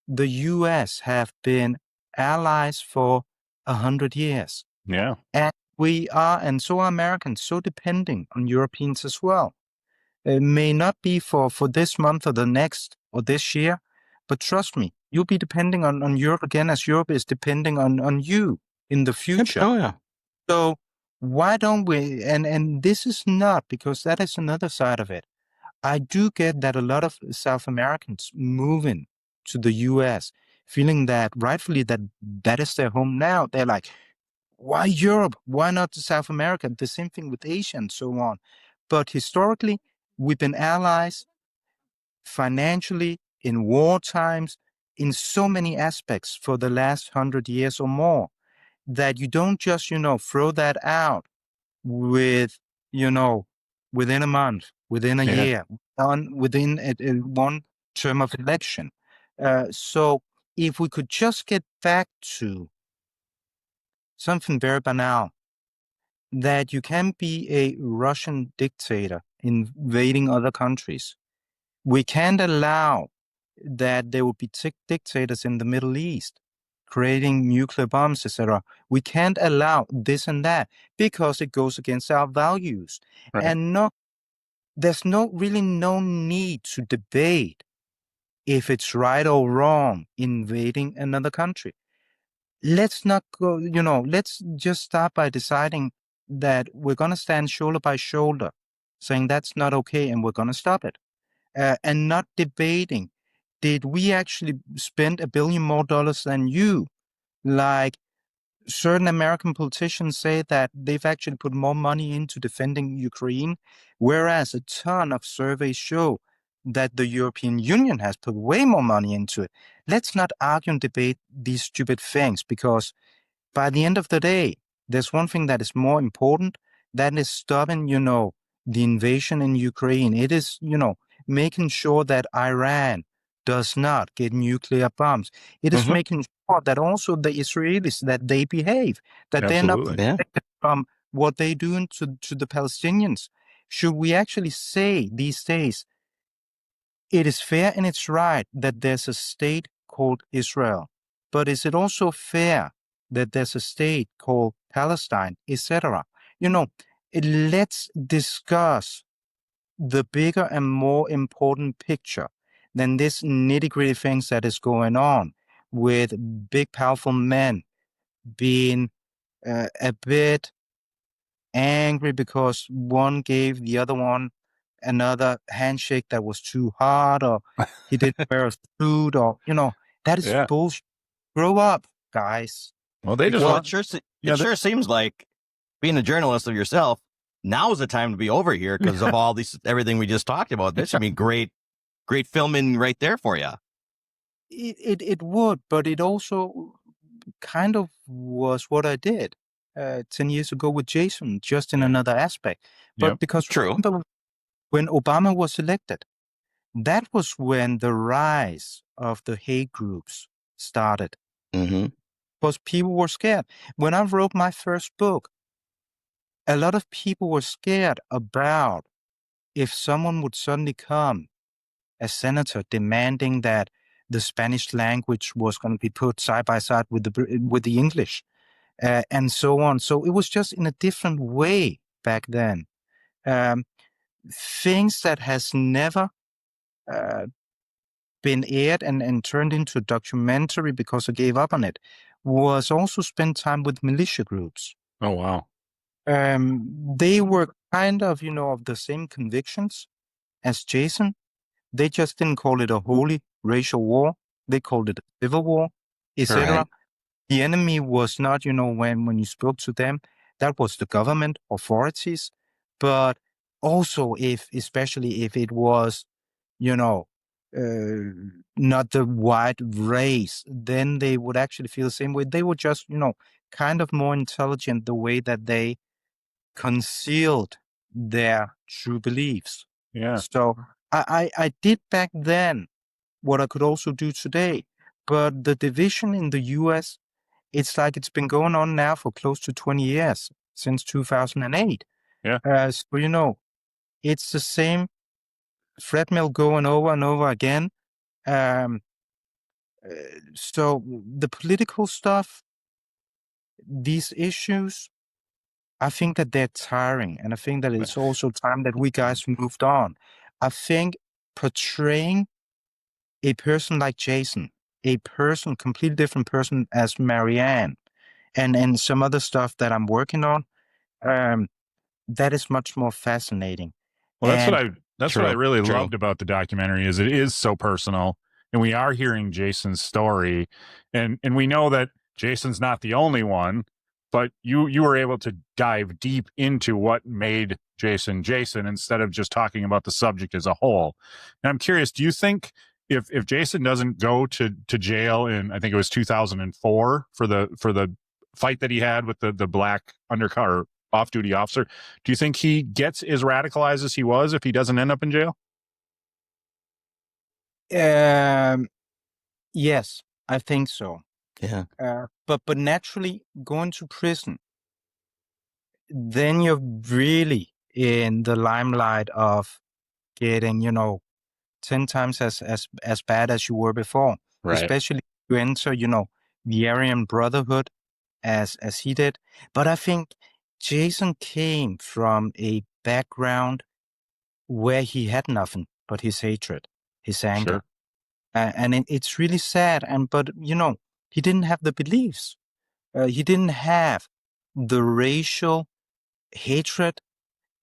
the US have been allies for 100 years. Yeah. And we are, and so are Americans, so depending on Europeans as well. It may not be for this month or the next or this year, but trust me, you'll be depending on Europe again, as Europe is depending on you in the future. Oh yeah. So why don't we, and this is not, because that is another side of it. I do get that a lot of South Americans moving to the US, feeling that rightfully that is their home now. They're like, why Europe? Why not South America? The same thing with Asia and so on. But historically, we've been allies financially, in war times, in so many aspects for the last 100 years or more, that you don't just, throw that out with, within a month, within a Yeah. year, within one term of election. So if we could just get back to something very banal, that you can be a Russian dictator invading other countries. We can't allow that there will be dictators in the Middle East creating nuclear bombs, etc. We can't allow this and that because it goes against our values. Right. And there's really no need to debate if it's right or wrong invading another country. Let's not go, let's just start by deciding that we're going to stand shoulder by shoulder, saying that's not okay and we're going to stop it. And not debating, did we actually spend $1 billion more than you? Like certain American politicians say that they've actually put more money into defending Ukraine, whereas a ton of surveys show that the European Union has put way more money into it. Let's not argue and debate these stupid things, because by the end of the day, there's one thing that is more important. That is stopping, the invasion in Ukraine. It is, making sure that Iran does not get nuclear bombs. It is Mhm. making sure that also the Israelis, that they behave, that they're not Absolutely. Yeah. protected from what they're doing to the Palestinians. Should we actually say these days, it is fair and it's right that there's a state called Israel, but is it also fair that there's a state called Palestine, etc.? Let's discuss the bigger and more important picture than this nitty-gritty things that is going on with big, powerful men being a bit angry because one gave the other one another handshake that was too hard, or he didn't wear a suit, or that is Yeah. bullshit. Grow up, guys. Well, they just Well, want. it sure seems like, being a journalist of yourself, now is the time to be over here because of all this, everything we just talked about. This would be great filming right there for you. It would, but it also kind of was what I did 10 years ago with Jason, just in another aspect. But Yep. because True. remember when Obama was elected, that was when the rise of the hate groups started. Mm-hmm. Because people were scared. When I wrote my first book, a lot of people were scared about if someone would suddenly come, a senator, demanding that the Spanish language was going to be put side by side with the English, and so on. So it was just in a different way back then. Things that has never been aired and turned into a documentary because I gave up on it was also spend time with militia groups. Oh wow. They were kind of, of the same convictions as Jason. They just didn't call it a holy racial war. They called it a civil war, etc. Right. The enemy was not, when you spoke to them, that was the government authorities, but also especially if it was, you know, not the white race, then they would actually feel the same way. They were just, kind of more intelligent the way that they concealed their true beliefs. Yeah. So I did back then what I could also do today. But the division in the US, it's like it's been going on now for close to 20 years, since 2008. Yeah. So, it's the same treadmill going over and over again. Um, so the political stuff, these issues, I think that they're tiring. And I think that it's also time that we guys moved on. I think portraying a person like Jason, a person, completely different person as Marianne, and some other stuff that I'm working on, that is much more fascinating. Well, And that's what I really True. loved about the documentary is it is so personal, and we are hearing Jason's story, and we know that Jason's not the only one, but you were able to dive deep into what made Jason instead of just talking about the subject as a whole. And I'm curious, do you think if Jason doesn't go to jail in, I think it was 2004 for the fight that he had with the black undercover off-duty officer, do you think he gets as radicalized as he was if he doesn't end up in jail? yes, I think so. Yeah. But naturally, going to prison, then you're really in the limelight of getting, 10 times as bad as you were before. Right. Especially if you enter, the Aryan Brotherhood as he did. But I think Jason came from a background where he had nothing but his hatred, his anger. Sure. And it's really sad. But he didn't have the beliefs. He didn't have the racial hatred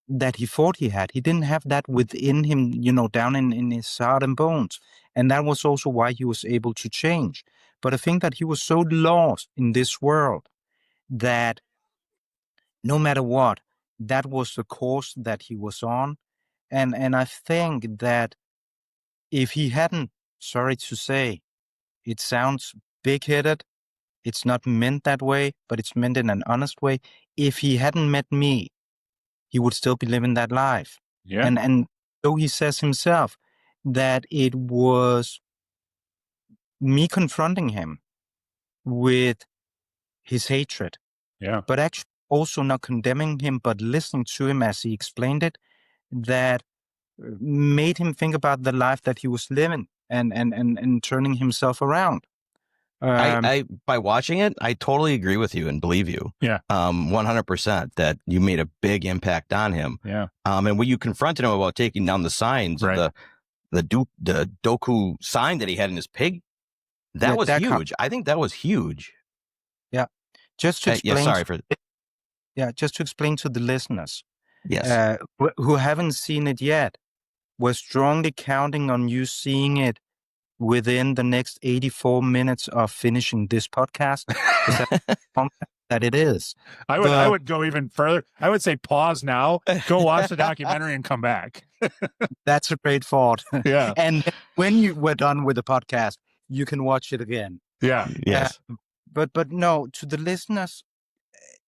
that he thought he had. He didn't have that within him, down in his heart and bones. And that was also why he was able to change. But I think that he was so lost in this world that no matter what, that was the course that he was on. And I think that if he hadn't, sorry to say, it sounds big-headed, it's not meant that way, but it's meant in an honest way. If he hadn't met me, he would still be living that life. Yeah. And so he says himself that it was me confronting him with his hatred, Yeah. but actually also not condemning him, but listening to him as he explained it, that made him think about the life that he was living and turning himself around. I by watching it, I totally agree with you and believe you. Yeah. 100% that you made a big impact on him. Yeah. And when you confronted him about taking down the signs, Right. the Doku sign that he had in his pig, that was Dachau. huge. I think that was huge. Yeah. Just to explain. Just to explain to the listeners. Yes. Who haven't seen it yet, we're strongly counting on you seeing it within the next 84 minutes of finishing this podcast. That it is. I would go even further. I would say pause now, go watch the documentary and come back. That's a great thought. Yeah. And when you were done with the podcast, you can watch it again. Yeah. Yes. But no, to the listeners,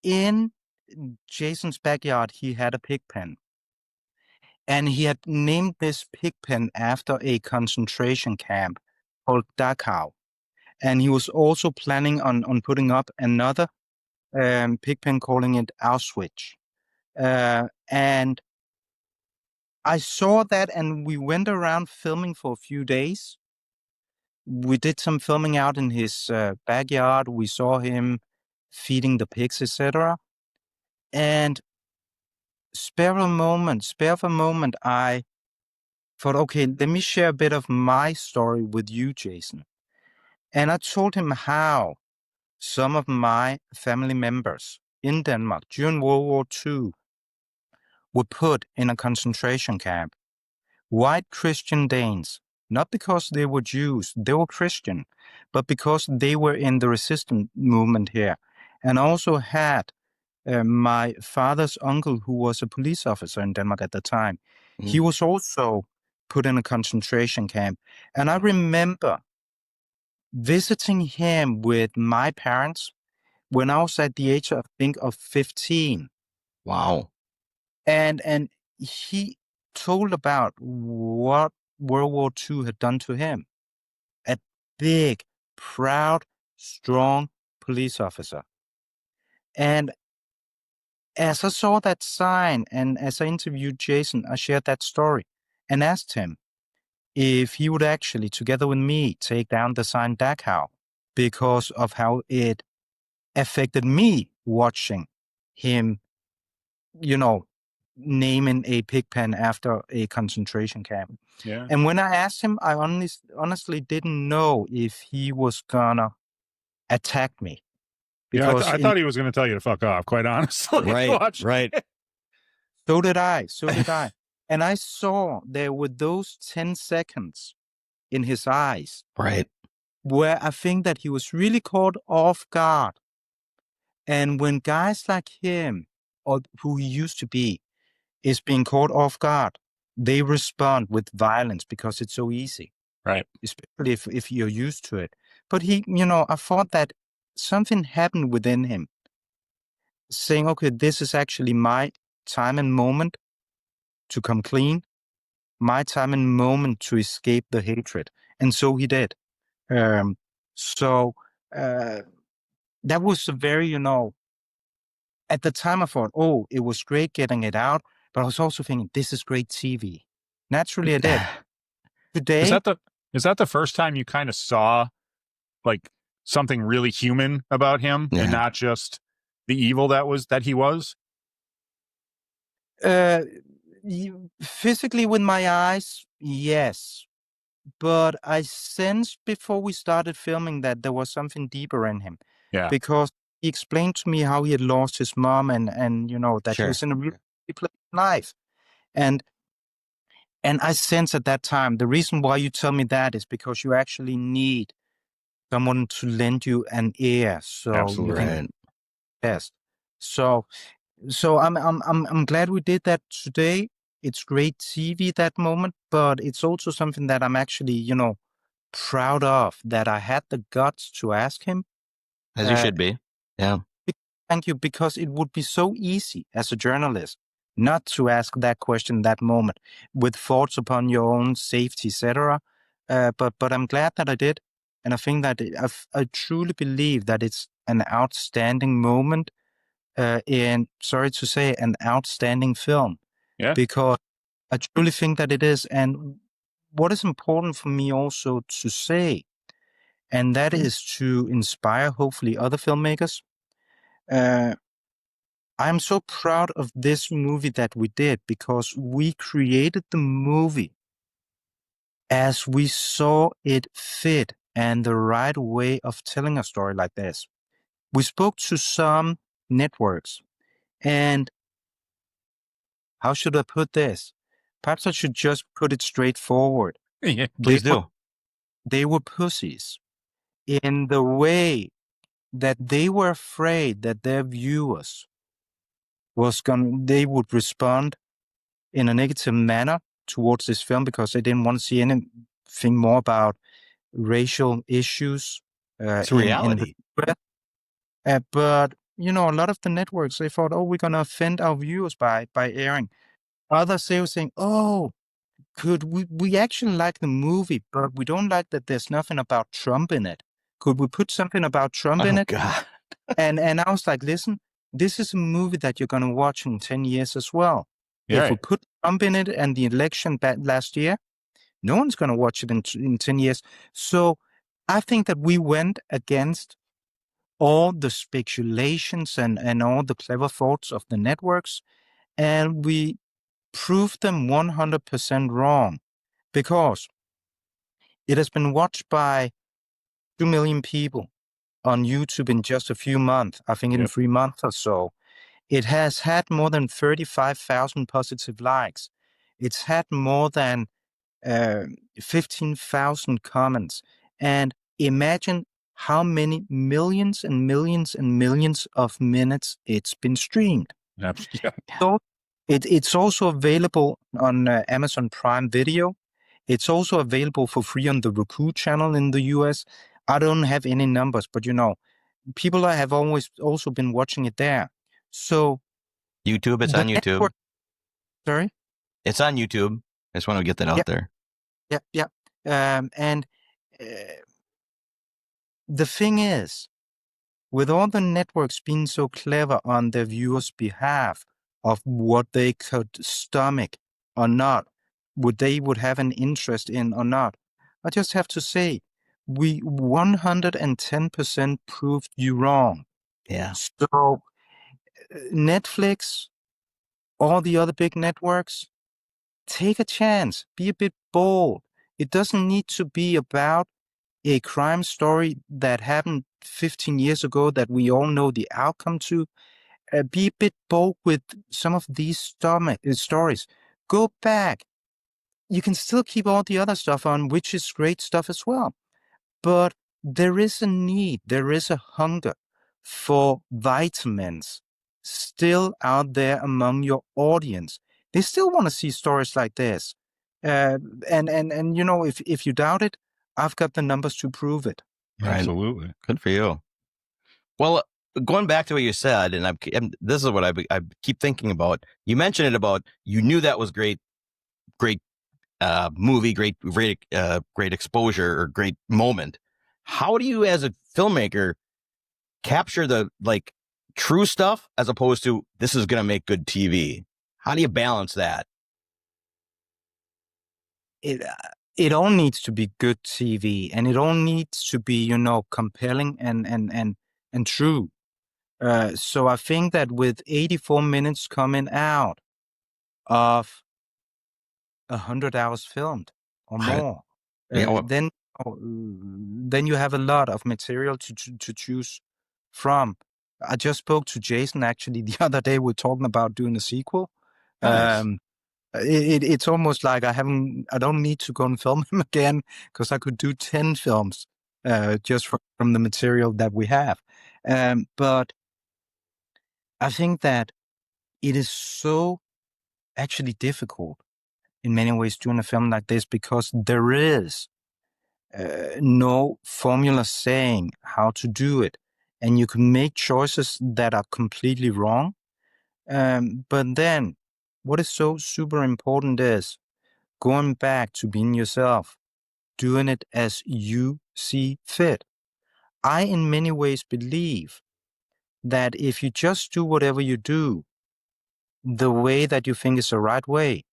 in Jason's backyard, he had a pig pen. And he had named this pig pen after a concentration camp called Dachau. And he was also planning on putting up another pig pen, calling it Auschwitz. And I saw that, and we went around filming for a few days. We did some filming out in his backyard. We saw him feeding the pigs, etc. And spare of a moment, I thought, okay, let me share a bit of my story with you, Jason. And I told him how some of my family members in Denmark during World War II were put in a concentration camp. White Christian Danes, not because they were Jews, they were Christian, but because they were in the resistance movement here. And also had my father's uncle, who was a police officer in Denmark at the time. He was also put in a concentration camp. And I remember visiting him with my parents when I was at the age, I think, of 15. Wow. And he told about what World War II had done to him. A big, proud, strong police officer. And as I saw that sign and as I interviewed Jasen, I shared that story and asked him if he would actually, together with me, take down the sign Dachau because of how it affected me watching him, naming a pigpen after a concentration camp. Yeah. And when I asked him, I honestly didn't know if he was gonna attack me. Because I thought he was going to tell you to fuck off, quite honestly. Right. So did I. And I saw there were those 10 seconds in his eyes. Right. Where I think that he was really caught off guard. And when guys like him, or who he used to be, is being caught off guard, they respond with violence because it's so easy. Right. Especially if you're used to it. But he, I thought that something happened within him saying, okay, this is actually my time and moment to come clean, my time and moment to escape the hatred. And so he did. So that was a very, at the time I thought, oh, it was great getting it out. But I was also thinking, this is great TV. Naturally, I did. Today. Is that the first time you kind of saw like something really human about him and not just the evil that he was? Physically with my eyes, yes. But I sensed before we started filming that there was something deeper in him. Yeah. Because he explained to me how he had lost his mom and that he was in a really life. And I sense at that time, the reason why you tell me that is because you actually need someone to lend you an ear. So absolutely. You can test. So I'm glad we did that today. It's great TV that moment, but it's also something that I'm actually, proud of, that I had the guts to ask him. As you should be. Yeah. Thank you, because it would be so easy as a journalist not to ask that question that moment with thoughts upon your own safety, etc. But I'm glad that I did. And I think that I truly believe that it's an outstanding moment sorry to say, an outstanding film. Yeah. Because I truly think that it is. And what is important for me also to say, and that is to inspire, hopefully, other filmmakers. I'm so proud of this movie that we did because we created the movie as we saw it fit and the right way of telling a story like this. We spoke to some networks, and how should I put this? Perhaps I should just put it straightforward. Yeah, please do. They were pussies in the way that they were afraid that their viewers they would respond in a negative manner towards this film because they didn't want to see anything more about racial issues. It's reality. But a lot of the networks, they thought, oh, we're going to offend our viewers by airing. Others, they were saying, oh, could we actually like the movie, but we don't like that there's nothing about Trump in it. Could we put something about Trump in it? God. And I was like, listen, this is a movie that you're going to watch in 10 years as well. Yeah. If we put Trump in it and the election last year, no one's going to watch it in 10 years. So I think that we went against all the speculations and all the clever thoughts of the networks, and we proved them 100% wrong because it has been watched by 2 million people. on YouTube in just a few months. I think in Yep. 3 months or so. It has had more than 35,000 positive likes. It's had more than 15,000 comments. And imagine how many millions and millions and millions of minutes it's been streamed. Yeah. So it's also available on Amazon Prime Video. It's also available for free on the Roku channel in the US. I don't have any numbers, but people have always also been watching it there. So YouTube, it's the on YouTube. network, sorry? It's on YouTube. I just want to get that out there. Yeah. And the thing is, with all the networks being so clever on their viewers' behalf of what they could stomach or not, what they would have an interest in or not, I just have to say, we 110% proved you wrong. Yeah. So Netflix, all the other big networks, take a chance, be a bit bold. It doesn't need to be about a crime story that happened 15 years ago that we all know the outcome to. Be a bit bold with some of these stories. Go back. You can still keep all the other stuff on, which is great stuff as well. But there is a need, there is a hunger for vitamins still out there among your audience. They still want to see stories like this. And if you doubt it, I've got the numbers to prove it. Right. Absolutely. Good for you. Well, going back to what you said, and this is what I keep thinking about. You mentioned it about you knew that was great movie, great exposure or great moment. How do you, as a filmmaker, capture the true stuff as opposed to this is going to make good TV? How do you balance that? It all needs to be good TV, and it all needs to be compelling and true. So I think that with 84 minutes coming out of 100 hours filmed or Right. more, Yeah. then you have a lot of material to choose from. I just spoke to Jasen actually the other day. We're talking about doing a sequel. Nice. It's almost like I don't need to go and film him again, because I could do 10 films just from the material that we have. But I think that it is so actually difficult in many ways doing a film like this, because there is no formula saying how to do it. And you can make choices that are completely wrong. But then what is so super important is going back to being yourself, doing it as you see fit. I, in many ways, believe that if you just do whatever you do the way that you think is the right way,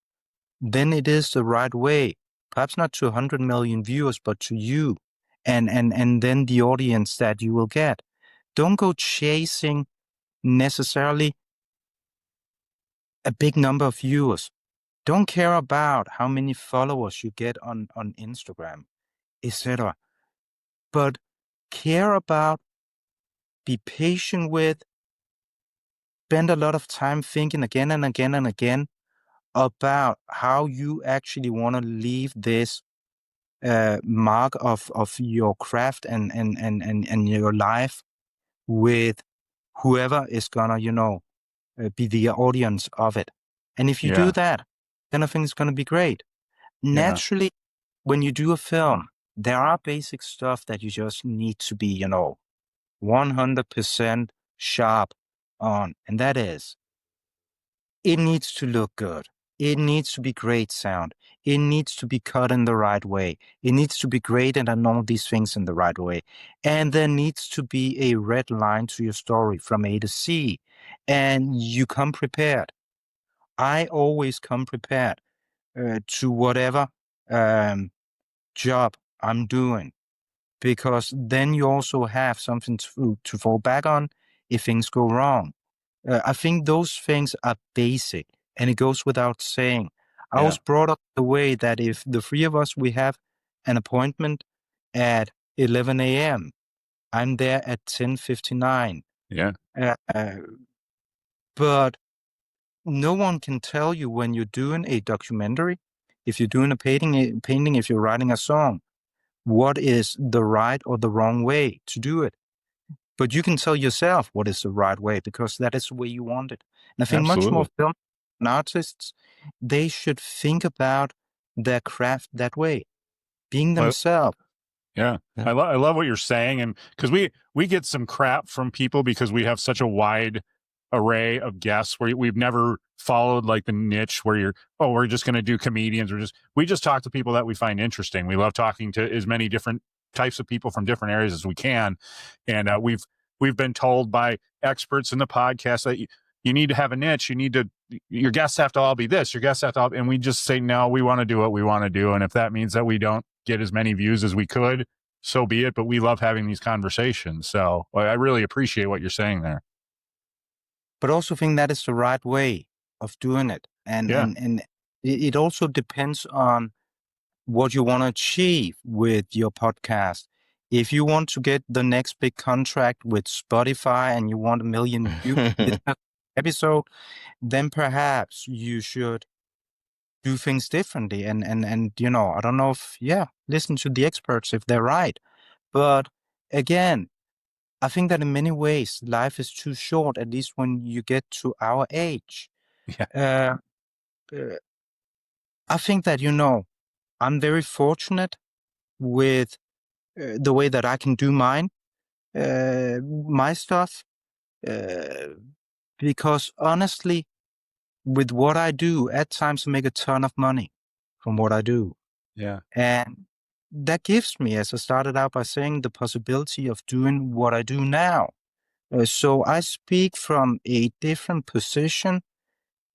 then it is the right way. Perhaps not to 100 million viewers, but to you and then the audience that you will get. Don't go chasing necessarily a big number of viewers. Don't care about how many followers you get on Instagram, etc. But care about, be patient with, spend a lot of time thinking again and again and again about how you actually want to leave this mark of your craft and your life with whoever is gonna, be the audience of it. And if you do that, then I think it's gonna be great. Naturally, when you do a film, there are basic stuff that you just need to be, 100% sharp on. And that is, it needs to look good. It needs to be great sound. It needs to be cut in the right way. It needs to be graded and all these things in the right way. And there needs to be a red line to your story from A to C. And you come prepared. I always come prepared to whatever job I'm doing, because then you also have something to fall back on if things go wrong. I think those things are basic, and it goes without saying. I was brought up the way that if the three of us, we have an appointment at 11 a.m., I'm there at 10:59. Yeah. But no one can tell you when you're doing a documentary, if you're doing a painting, if you're writing a song, what is the right or the wrong way to do it. But you can tell yourself what is the right way because that is the way you want it. And I think much more Absolutely. film and artists, they should think about their craft that way, being Well, themselves. Yeah. Yeah. I love what you're saying. And because we get some crap from people because we have such a wide array of guests where we've never followed like the niche where we're just going to do comedians or we just talk to people that we find interesting. We love talking to as many different types of people from different areas as we can. And we've been told by experts in the podcast that you need to have a niche. Your guests have to all be this, your guests have to all, and we just say, no, we want to do what we want to do. And if that means that we don't get as many views as we could, so be it. But we love having these conversations. So I really appreciate what you're saying there. But also think that is the right way of doing it. And it also depends on what you want to achieve with your podcast. If you want to get the next big contract with Spotify and you want 1 million views episode, then perhaps you should do things differently. And I don't know if, listen to the experts if they're right. But again, I think that in many ways, life is too short, at least when you get to our age. Yeah. I think that, I'm very fortunate with the way that I can do my stuff, because honestly, with what I do, at times I make a ton of money from what I do. Yeah. And that gives me, as I started out by saying, the possibility of doing what I do now. So I speak from a different position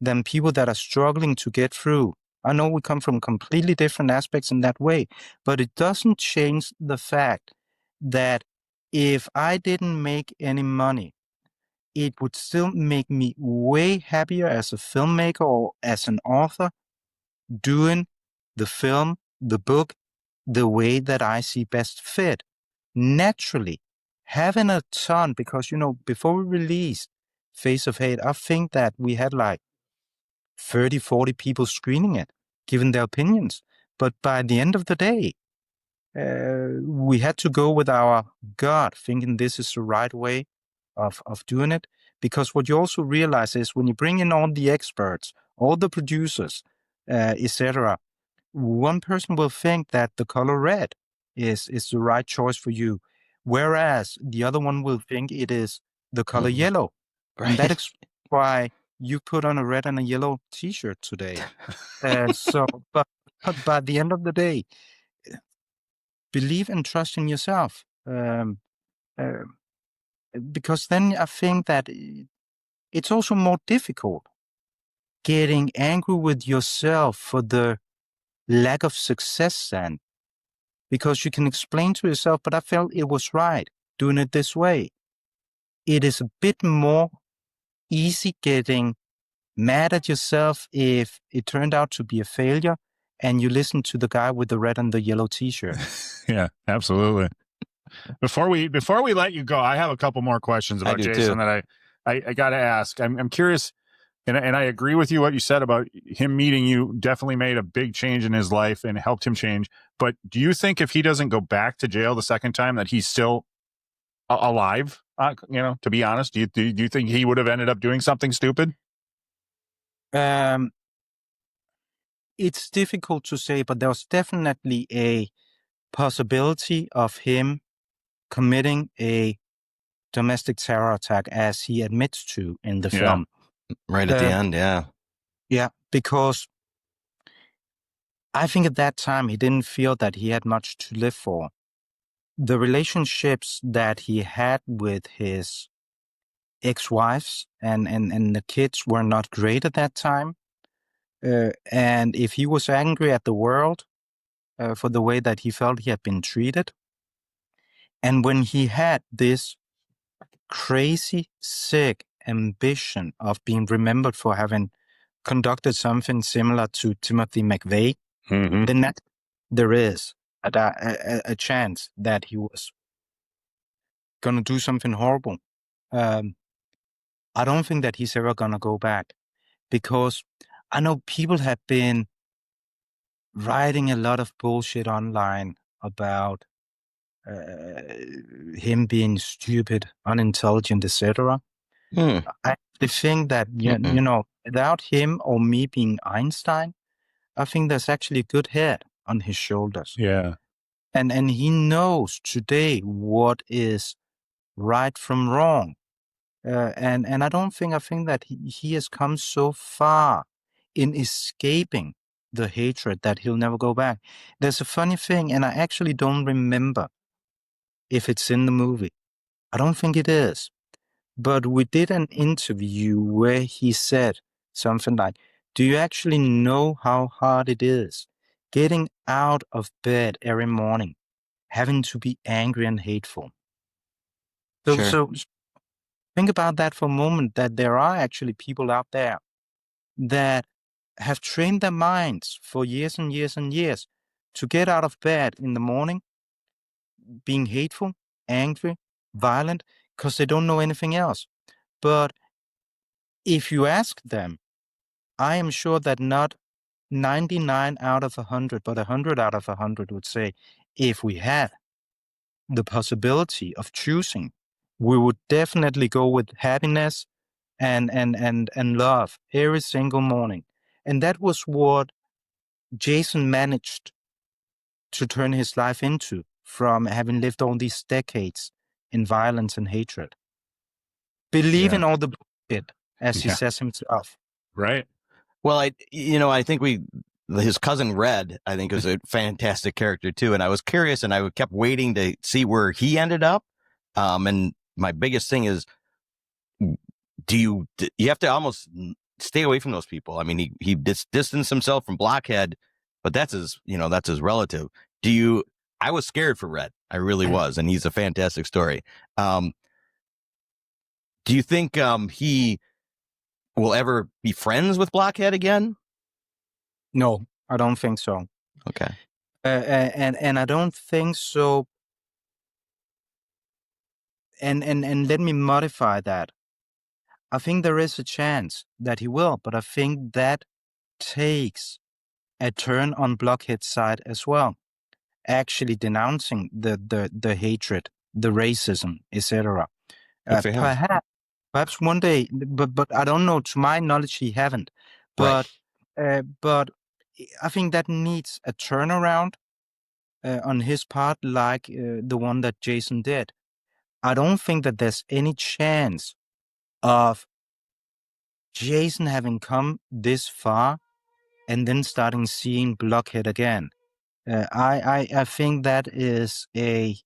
than people that are struggling to get through. I know we come from completely different aspects in that way, but it doesn't change the fact that if I didn't make any money, it would still make me way happier as a filmmaker or as an author doing the film, the book, the way that I see best fit. Naturally, having a ton, because, before we released Face of Hate, I think that we had like 30, 40 people screening it, giving their opinions. But by the end of the day, we had to go with our gut, thinking this is the right way of doing it. Because what you also realize is when you bring in all the experts, all the producers, etc., one person will think that the color red is the right choice for you, whereas the other one will think it is the color yellow. Right. And that is why you put on a red and a yellow T-shirt today. But by the end of the day, believe and trust in yourself. Because then I think that it's also more difficult getting angry with yourself for the lack of success then. Because you can explain to yourself, but I felt it was right doing it this way. It is a bit more easy getting mad at yourself if it turned out to be a failure and you listen to the guy with the red and the yellow T-shirt. Yeah, absolutely. Before we let you go, I have a couple more questions about Jasen that I got to ask. I'm curious, and I agree with you what you said about him meeting you definitely made a big change in his life and helped him change. But do you think if he doesn't go back to jail the second time that he's still alive? To be honest, do you think he would have ended up doing something stupid? It's difficult to say, but there was definitely a possibility of him committing a domestic terror attack, as he admits to in the film. Right at the end, yeah. Yeah, because I think at that time he didn't feel that he had much to live for. The relationships that he had with his ex-wives and the kids were not great at that time. And if he was angry at the world for the way that he felt he had been treated, and when he had this crazy, sick ambition of being remembered for having conducted something similar to Timothy McVeigh, then there is a chance that he was gonna do something horrible, I don't think that he's ever gonna go back, because I know people have been writing a lot of bullshit online about him being stupid, unintelligent, etc. Hmm. I think that without him or me being Einstein, I think there's actually a good head on his shoulders. Yeah. And he knows today what is right from wrong. And I think that he has come so far in escaping the hatred that he'll never go back. There's a funny thing, and I actually don't remember if it's in the movie. I don't think it is. But we did an interview where he said something like, do you actually know how hard it is getting out of bed every morning, having to be angry and hateful? So think about that for a moment, that there are actually people out there that have trained their minds for years and years and years to get out of bed in the morning, being hateful, angry, violent, because they don't know anything else. But if you ask them, I am sure that not 99 out of 100, but 100 out of 100 would say, if we had the possibility of choosing, we would definitely go with happiness and love every single morning. And that was what Jasen managed to turn his life into, from having lived all these decades in violence and hatred. Believe in all the bullshit, as he says himself. Right. Well, I think his cousin Red, I think, was a fantastic character too. And I was curious, and I kept waiting to see where he ended up. And my biggest thing is, you have to almost stay away from those people. I mean, he distanced himself from Blockhead, but that's his relative. I was scared for Red. I really was. And he's a fantastic story. Do you think he will ever be friends with Blockhead again? No, I don't think so. Okay. And I don't think so. And let me modify that. I think there is a chance that he will, but I think that takes a turn on Blockhead's side as well, actually denouncing the hatred, the racism, etc. Perhaps one day, but I don't know. To my knowledge, he haven't. But I think that needs a turnaround on his part, like the one that Jasen did. I don't think that there's any chance of Jasen having come this far and then starting seeing Blockhead again. I think that is a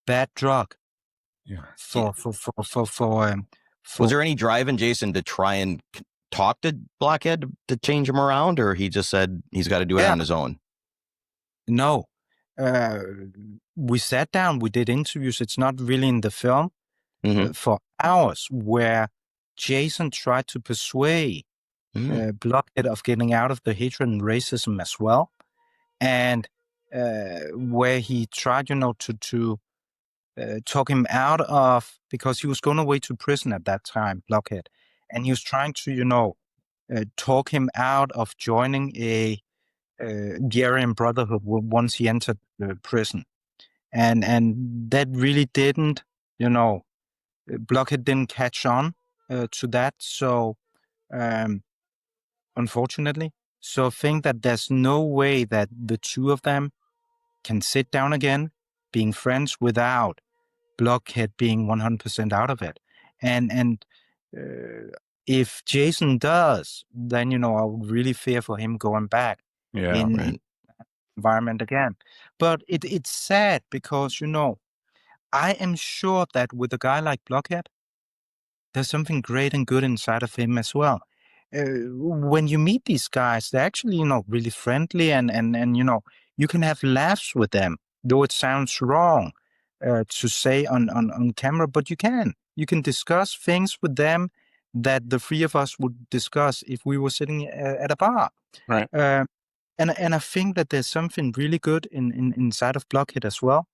bad drug. Yeah. Was there any drive in Jasen to try and talk to Blockhead to change him around, or he just said he's got to do it on his own? No. We sat down, we did interviews. It's not really in the film, for hours, where Jasen tried to persuade Blockhead of getting out of the hatred and racism as well. And where he tried, to talk him out of, because he was going away to prison at that time, Blockhead. And he was trying to, talk him out of joining the Aryan Brotherhood once he entered the prison. And that really didn't, Blockhead didn't catch on to that. So, unfortunately, so I think that there's no way that the two of them can sit down again, being friends, without Blockhead being 100% out of it. And if Jasen does, then, I would really fear for him going back in environment again. But it's sad because, I am sure that with a guy like Blockhead, there's something great and good inside of him as well. When you meet these guys, they're actually, really friendly and you can have laughs with them, though it sounds wrong to say on camera, but you can. You can discuss things with them that the three of us would discuss if we were sitting at a bar. Right. And I think that there's something really good inside of Blockhead as well.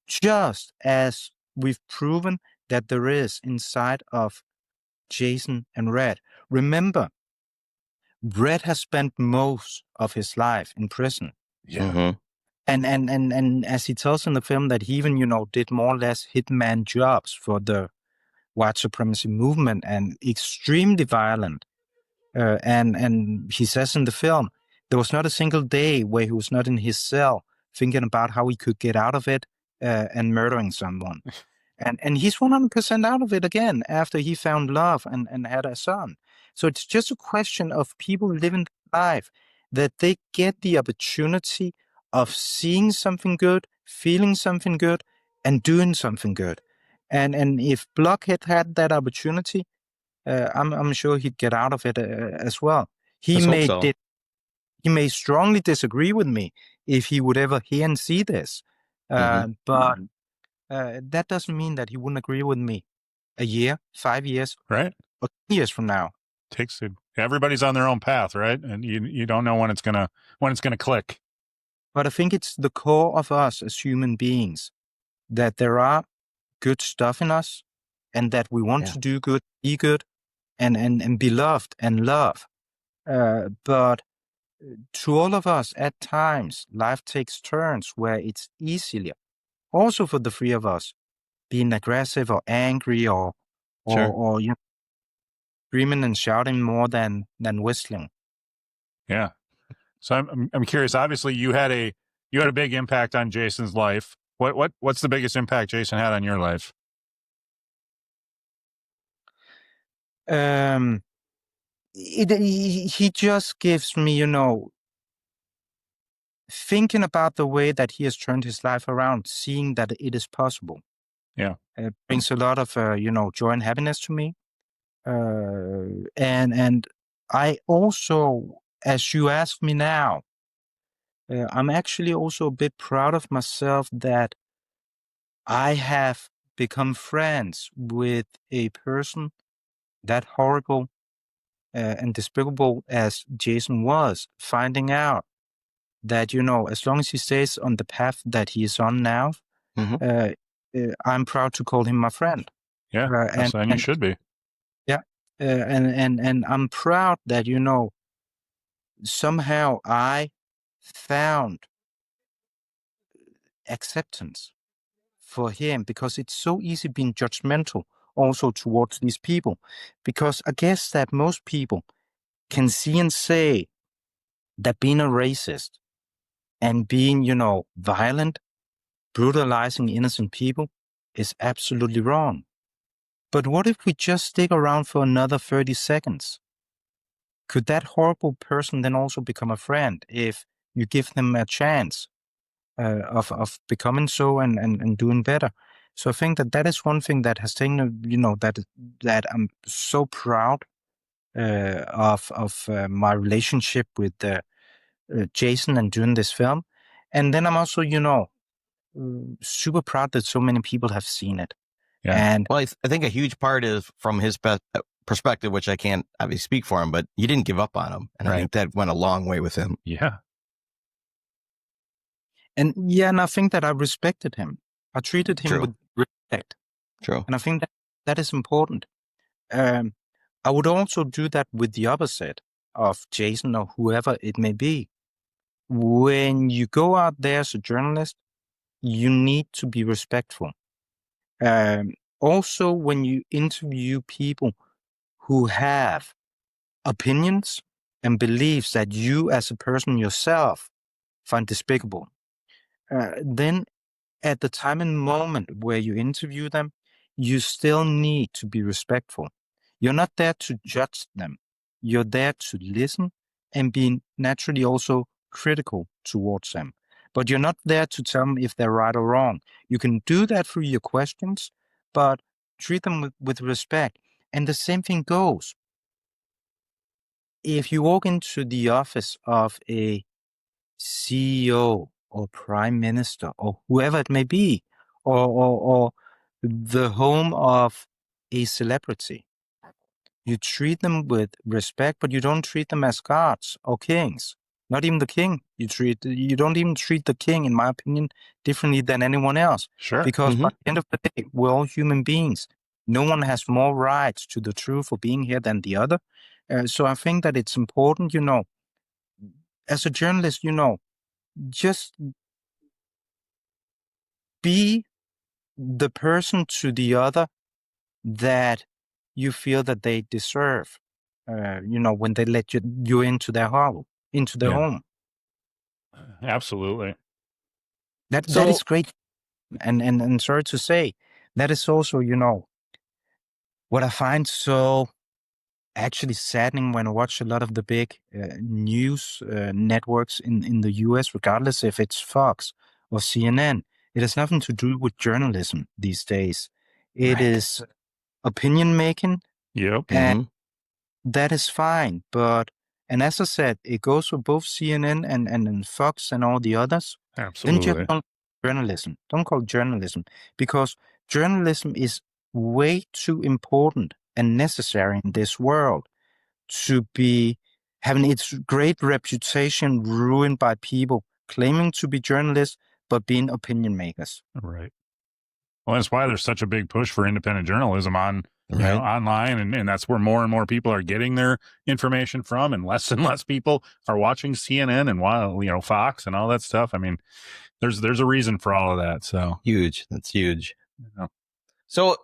Just as we've proven that there is inside of Jasen and Red. Remember, Red has spent most of his life in prison. Yeah. Mhm. And as he tells in the film that he even, did more or less hitman jobs for the white supremacy movement and extremely violent. And he says in the film, there was not a single day where he was not in his cell thinking about how he could get out of it and murdering someone. And he's 100% out of it again after he found love and had a son. So it's just a question of people living life that they get the opportunity of seeing something good, feeling something good, and doing something good. And if Blockhead had that opportunity, I'm sure he'd get out of it as well. Let's hope so. He may strongly disagree with me if he would ever hear and see this, but that doesn't mean that he wouldn't agree with me a year, 5 years, Right. or 10 years from now. Everybody's on their own path, right? And you don't know when it's gonna click. But I think it's the core of us as human beings that there are good stuff in us, and that we want to do good, be good, and be loved and love. But to all of us, at times, life takes turns where it's easier, also for the three of us, being aggressive or angry or screaming and shouting more than whistling. Yeah. So I'm curious. Obviously, you had a big impact on Jasen's life. What's the biggest impact Jasen had on your life? He just gives me, thinking about the way that he has turned his life around, seeing that it is possible. Yeah. It brings a lot of, joy and happiness to me. And I also, as you ask me now, I'm actually also a bit proud of myself that I have become friends with a person that horrible and despicable as Jasen was, finding out that, as long as he stays on the path that he is on now, I'm proud to call him my friend. Yeah, and you should be. Yeah. And I'm proud that, somehow I found acceptance for him, because it's so easy being judgmental also towards these people. Because I guess that most people can see and say that being a racist and being, violent, brutalizing innocent people is absolutely wrong. But what if we just stick around for another 30 seconds? Could that horrible person then also become a friend if you give them a chance of becoming so and doing better? So I think that is one thing that has taken, that I'm so proud of my relationship with Jasen and doing this film. And then I'm also, super proud that so many people have seen it. Yeah. And well, I think a huge part is from his perspective, which I can't obviously speak for him, but you didn't give up on him. And I think that went a long way with him. Yeah. And I think that I respected him. I treated him with respect. True. And I think that is important. I would also do that with the opposite of Jasen or whoever it may be. When you go out there as a journalist, you need to be respectful. Also, when you interview people who have opinions and beliefs that you as a person yourself find despicable, then at the time and moment where you interview them, you still need to be respectful. You're not there to judge them. You're there to listen and be naturally also critical towards them. But you're not there to tell them if they're right or wrong. You can do that through your questions, but treat them with respect. And the same thing goes. If you walk into the office of a CEO or prime minister or whoever it may be, or the home of a celebrity, you treat them with respect, but you don't treat them as gods or kings. Not even the king. You don't even treat the king, in my opinion, differently than anyone else. Sure. Because Mhm. by the end of the day, we're all human beings. No one has more rights to the truth of being here than the other. So I think that it's important, as a journalist, just be the person to the other that you feel that they deserve. When they let you into their Yeah. home. Absolutely. That So is great. And sorry to say, that is also, what I find so actually saddening when I watch a lot of the big news networks in the US, regardless if it's Fox or CNN. It has nothing to do with journalism these days. It Right. is opinion making, Yep. and mhm. that is fine. And as I said, it goes for both CNN and Fox and all the others. Then just Absolutely. don't journalism. Don't call it journalism, because journalism is way too important and necessary in this world to be having its great reputation ruined by people claiming to be journalists but being opinion makers. Right. Well, that's why there's such a big push for independent journalism Right. online. And that's where more and more people are getting their information from, and less people are watching CNN and Fox and all that stuff. I mean, there's a reason for all of that. So, Huge. That's huge. yeah. So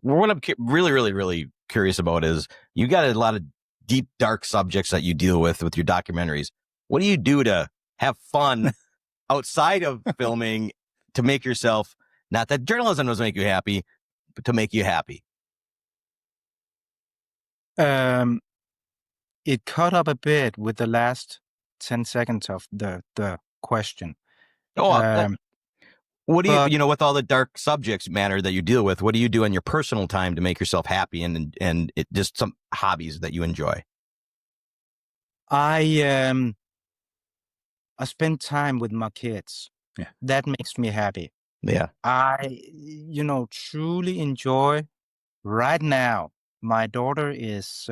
what I'm really, really, really curious about is you got a lot of deep, dark subjects that you deal with your documentaries. What do you do to have fun outside of filming to make yourself, not that journalism does make you happy, but to make you happy? It caught up a bit with the last 10 seconds of the question. Oh, what do But with all the dark subjects matter that you deal with, what do you do in your personal time to make yourself happy and it, just some hobbies that you enjoy? I spend time with my kids. Yeah. That makes me happy. Yeah. I, truly enjoy right now. My daughter is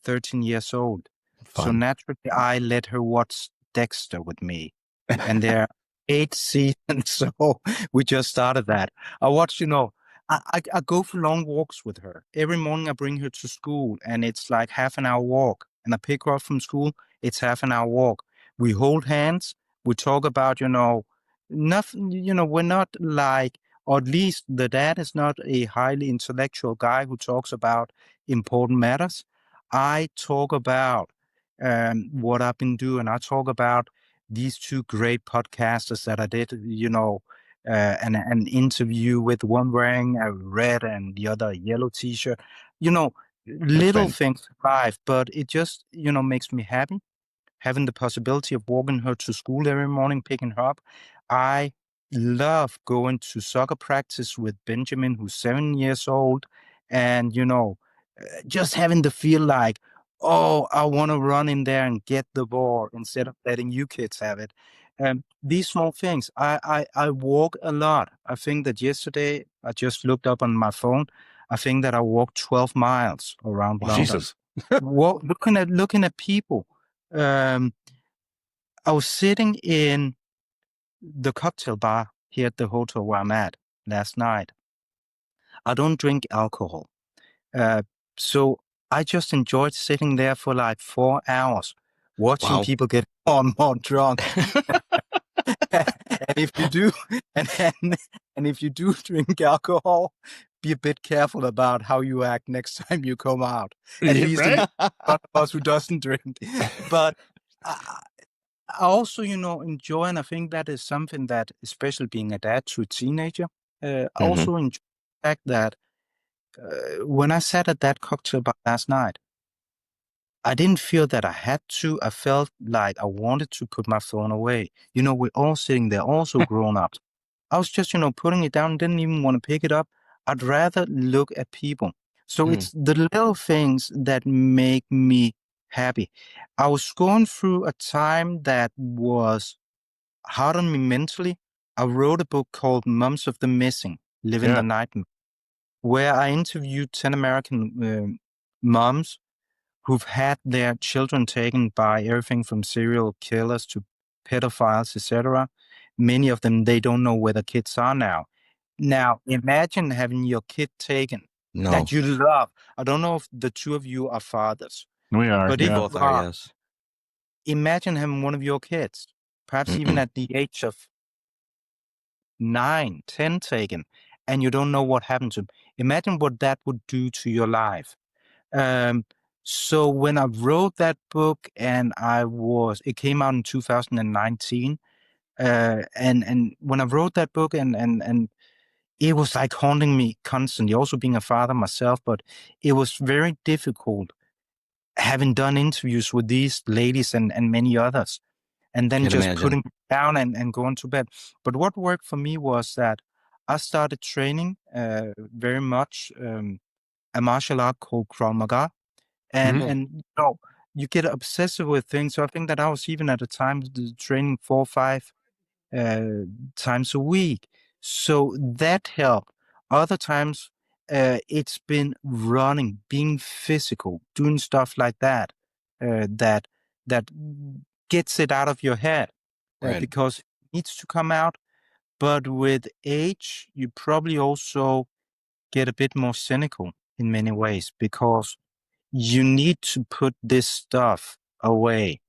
13 years old. So Fun. naturally, I let her watch Dexter with me. And there are 8 seasons, so we just started that. I watch, I go for long walks with her. Every morning I bring her to school, and it's like half an hour walk. And I pick her up from school, it's half an hour walk. We hold hands, we talk about, nothing, we're not like, or at least the dad is not a highly intellectual guy who talks about important matters. I talk about what I've been doing. I talk about these 2 great podcasters that I did, an interview with, one wearing a red and the other a yellow T-shirt. Little things in life, but it just, makes me happy. Having the possibility of walking her to school every morning, picking her up. I love going to soccer practice with Benjamin, who's 7 years old, and, just having the feel like, oh, I want to run in there and get the ball instead of letting you kids have it. These small things. I walk a lot. I think that yesterday I just looked up on my phone. I think that I walked 12 miles around London. Jesus. Looking at people. I was sitting in the cocktail bar here at the hotel where I'm at last night. I don't drink alcohol. So I just enjoyed sitting there for like 4 hours, watching Wow. people get more and more drunk. And if you do, and if you do drink alcohol, be a bit careful about how you act next time you come out. At least Right? one of us who doesn't drink. But I also, enjoy, and I think that is something that, especially being a dad to a teenager, I also enjoy the fact that when I sat at that cocktail bar last night, I didn't feel that I had to. I felt like I wanted to put my phone away. We're all sitting there, also grown ups. I was just, putting it down, didn't even want to pick it up. I'd rather look at people. So it's the little things that make me happy. I was going through a time that was hard on me mentally. I wrote a book called Moms of the Missing, Living Yeah. the Nightmare, where I interviewed 10 American moms who've had their children taken by everything from serial killers to pedophiles, etc. Many of them, they don't know where the kids are now. Now, imagine having your kid taken No, that you love. I don't know if the two of you are fathers, We are. but we if Yeah. both you are. Yes. imagine having one of your kids, perhaps even Mm-mm. at the age of 9, 10 taken, and you don't know what happened to him. Imagine what that would do to your life. So when I wrote that book, and it came out in 2019, and when I wrote that book, and it was like haunting me constantly, also being a father myself, but it was very difficult having done interviews with these ladies and many others, and then Can't just imagine. putting it down and going to bed. But what worked for me was that I started training very much a martial art called Krav Maga. And Mhm. and you get obsessive with things. So I think that I was even at the time training 4 or 5 times a week. So that helped. Other times, it's been running, being physical, doing stuff like that, that that gets it out of your head, Right. because it needs to come out. But with age, you probably also get a bit more cynical in many ways, because you need to put this stuff away.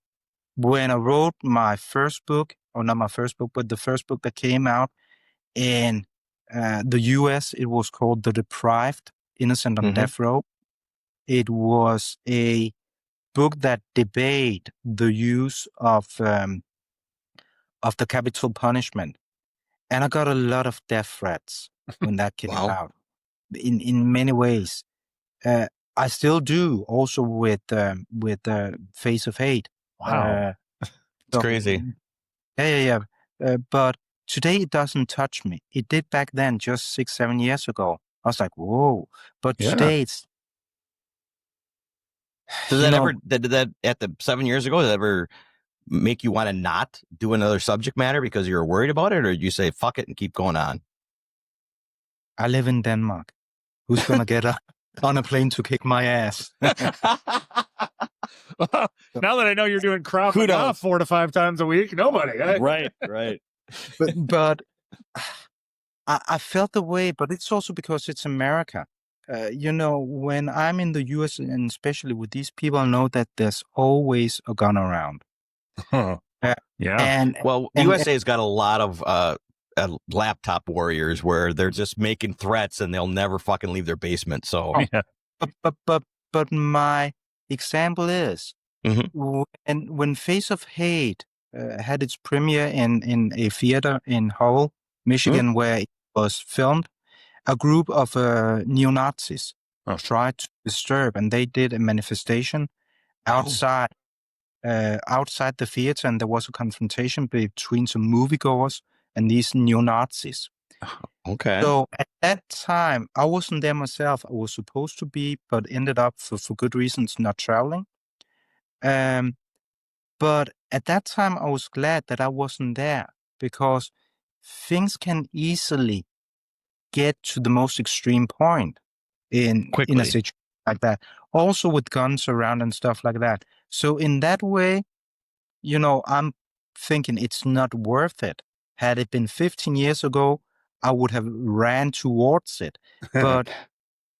When I wrote my first book, or not my first book, but the first book that came out in the US, it was called The Deprived, Innocent on Mhm. Death Row. It was a book that debated the use of the capital punishment. And I got a lot of death threats when that came Wow. out, in many ways. Uh, I still do, also with Face of Hate. Wow. It's crazy. Yeah. But today it doesn't touch me. It did back then, just 6, 7 years ago. I was like, whoa. But Yeah. today it's, Did you that know, ever, did that at the 7 years ago, did that ever make you want to not do another subject matter because you were worried about it? Or did you say, fuck it and keep going on? I live in Denmark. Who's going to get on a plane to kick my ass? Well, now that I know you're doing Krav Who Maga knows? 4 to 5 times a week, nobody. Eh? Right. But I felt the way, but it's also because it's America. When I'm in the US, and especially with these people, I know that there's always a gun around. Huh. Uh, Yeah. and Well, and USA's got a lot of laptop warriors where they're just making threats and they'll never fucking leave their basement. So, Yeah. but my example is, Mhm. when Face of Hate had its premiere in a theater in Hull, Michigan, where it was filmed, a group of neo-Nazis Oh. tried to disturb, and they did a manifestation outside the theater, and there was a confrontation between some moviegoers and these neo-Nazis. Okay. So at that time, I wasn't there myself. I was supposed to be, but ended up for good reasons not traveling. But at that time, I was glad that I wasn't there, because things can easily get to the most extreme point in a Quickly. situation like that. Also with guns around and stuff like that. So in that way, I'm thinking it's not worth it. Had it been 15 years ago, I would have ran towards it. But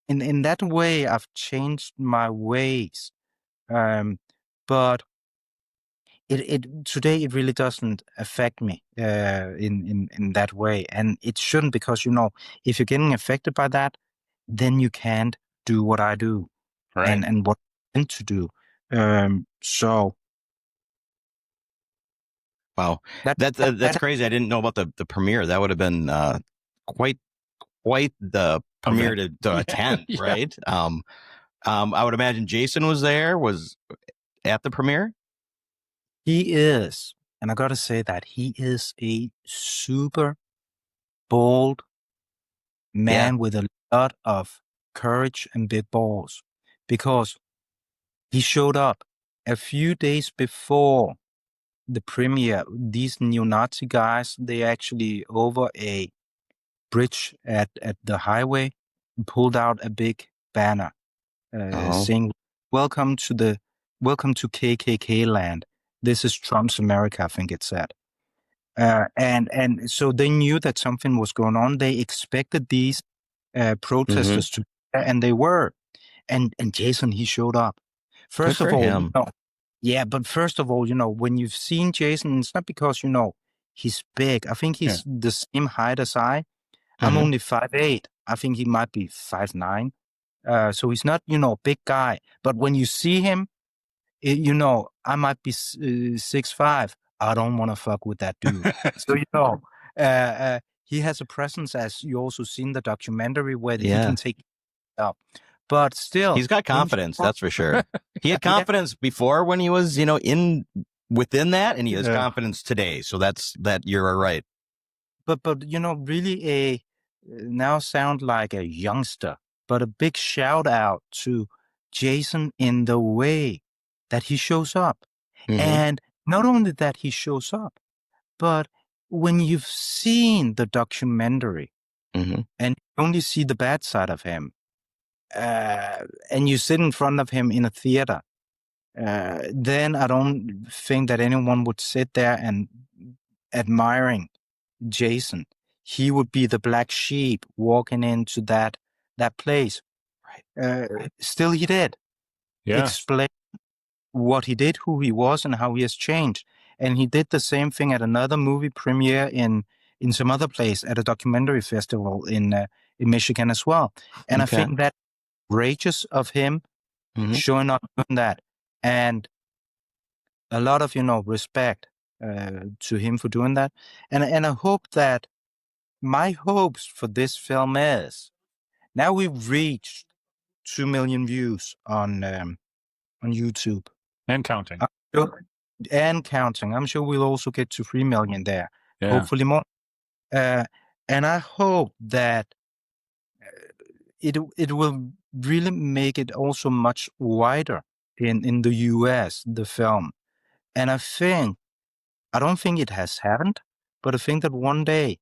in that way, I've changed my ways. But today it really doesn't affect me in that way, and it shouldn't, because if you're getting affected by that, then you can't do what I do, Right. and what I want to do. So Wow. That's crazy. I didn't know about the premiere. That would have been quite the premiere to attend, Yeah. right? I would imagine Jason was at the premiere. he is, and I gotta say that he is a super bold man with a lot of courage and big balls, because he showed up a few days before the premiere. These neo-Nazi guys, they actually over a bridge at the highway pulled out a big banner saying welcome to KKK land. This is Trump's America, I think it said. And so they knew that something was going on. They expected these protesters to, and they were. And Jason, he showed up. First Good of for all, him. yeah, but first of all, when you've seen Jason, it's not because he's big. I think he's the same height as I. I'm only 5'8". I think he might be 5'9". So he's not, big guy. But when you see him, I might be 6'5". I don't want to fuck with that dude. So, he has a presence, as you also seen the documentary, where he can take it up. But still, he's got confidence. That's for sure. He had confidence before when he was, within that, and he has confidence today. So that you're right. But really now sound like a youngster, but a big shout out to Jason in the way that he shows up. And not only that he shows up, but when you've seen the documentary and you only see the bad side of him, and you sit in front of him in a theater, then I don't think that anyone would sit there and admiring Jason. He would be the black sheep walking into that place. Right. Still, he did explain what he did, who he was, and how he has changed. And he did the same thing at another movie premiere in some other place at a documentary festival in Michigan as well. And I think that courageous of him showing up doing that, and a lot of respect to him for doing that. And I hope that my hopes for this film is now we've reached 2 million views on YouTube and counting. And counting. I'm sure we'll also get to 3 million there. Yeah. Hopefully more. And I hope that it will really make it also much wider in the US, the film. And I don't think it has happened, but I think that one day,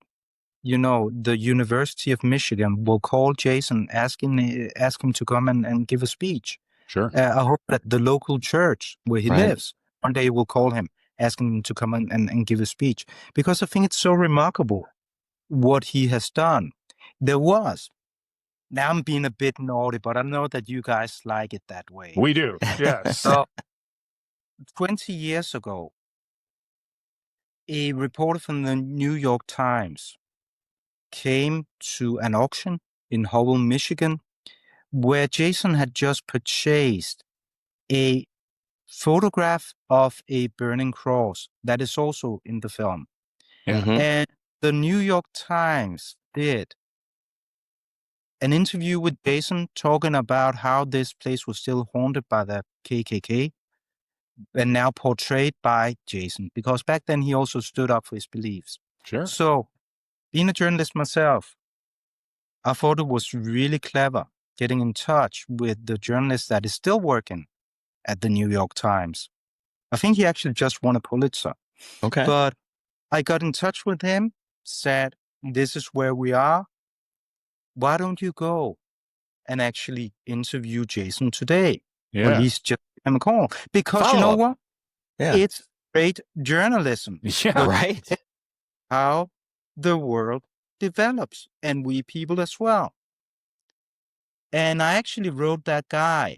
the University of Michigan will call Jason, ask him to come and give a speech. Sure. I hope that the local church where he lives, one day will call him, asking him to come and give a speech. Because I think it's so remarkable what he has done. Now I'm being a bit naughty, but I know that you guys like it that way. We do, yes. So 20 years ago, a reporter from the New York Times came to an auction in Howell, Michigan, where Jason had just purchased a photograph of a burning cross that is also in the film. And the New York Times did an interview with Jason talking about how this place was still haunted by the KKK and now portrayed by Jason, because back then he also stood up for his beliefs. Sure. So, being a journalist myself, I thought it was really clever getting in touch with the journalist that is still working at the New York Times. I think he actually just won a Pulitzer. Okay. But I got in touch with him, said, this is where we are. Why don't you go and actually interview Jason today? Yeah. Or at least just give him a call. Because you know what? Yeah. It's great journalism. Yeah. Right. How the world develops, and we people as well. And I actually wrote that guy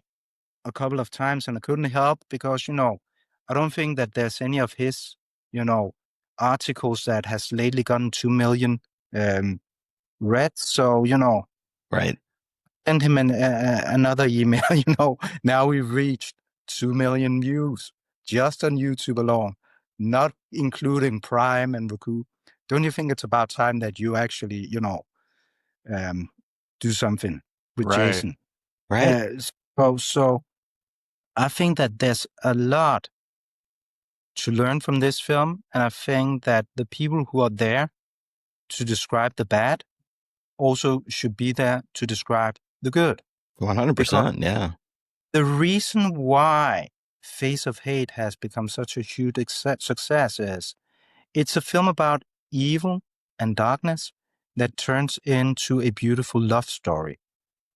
a couple of times, and I couldn't help because, I don't think that there's any of his, articles that has lately gotten 2 million read. So, right. Send him another email, now we've reached 2 million views just on YouTube alone, not including Prime and Roku. Don't you think it's about time that you actually, do something with Jason? Right. So I think that there's a lot to learn from this film. And I think that the people who are there to describe the bad also should be there to describe the good. 100%. Yeah. The reason why Face of Hate has become such a huge success is it's a film about evil and darkness that turns into a beautiful love story,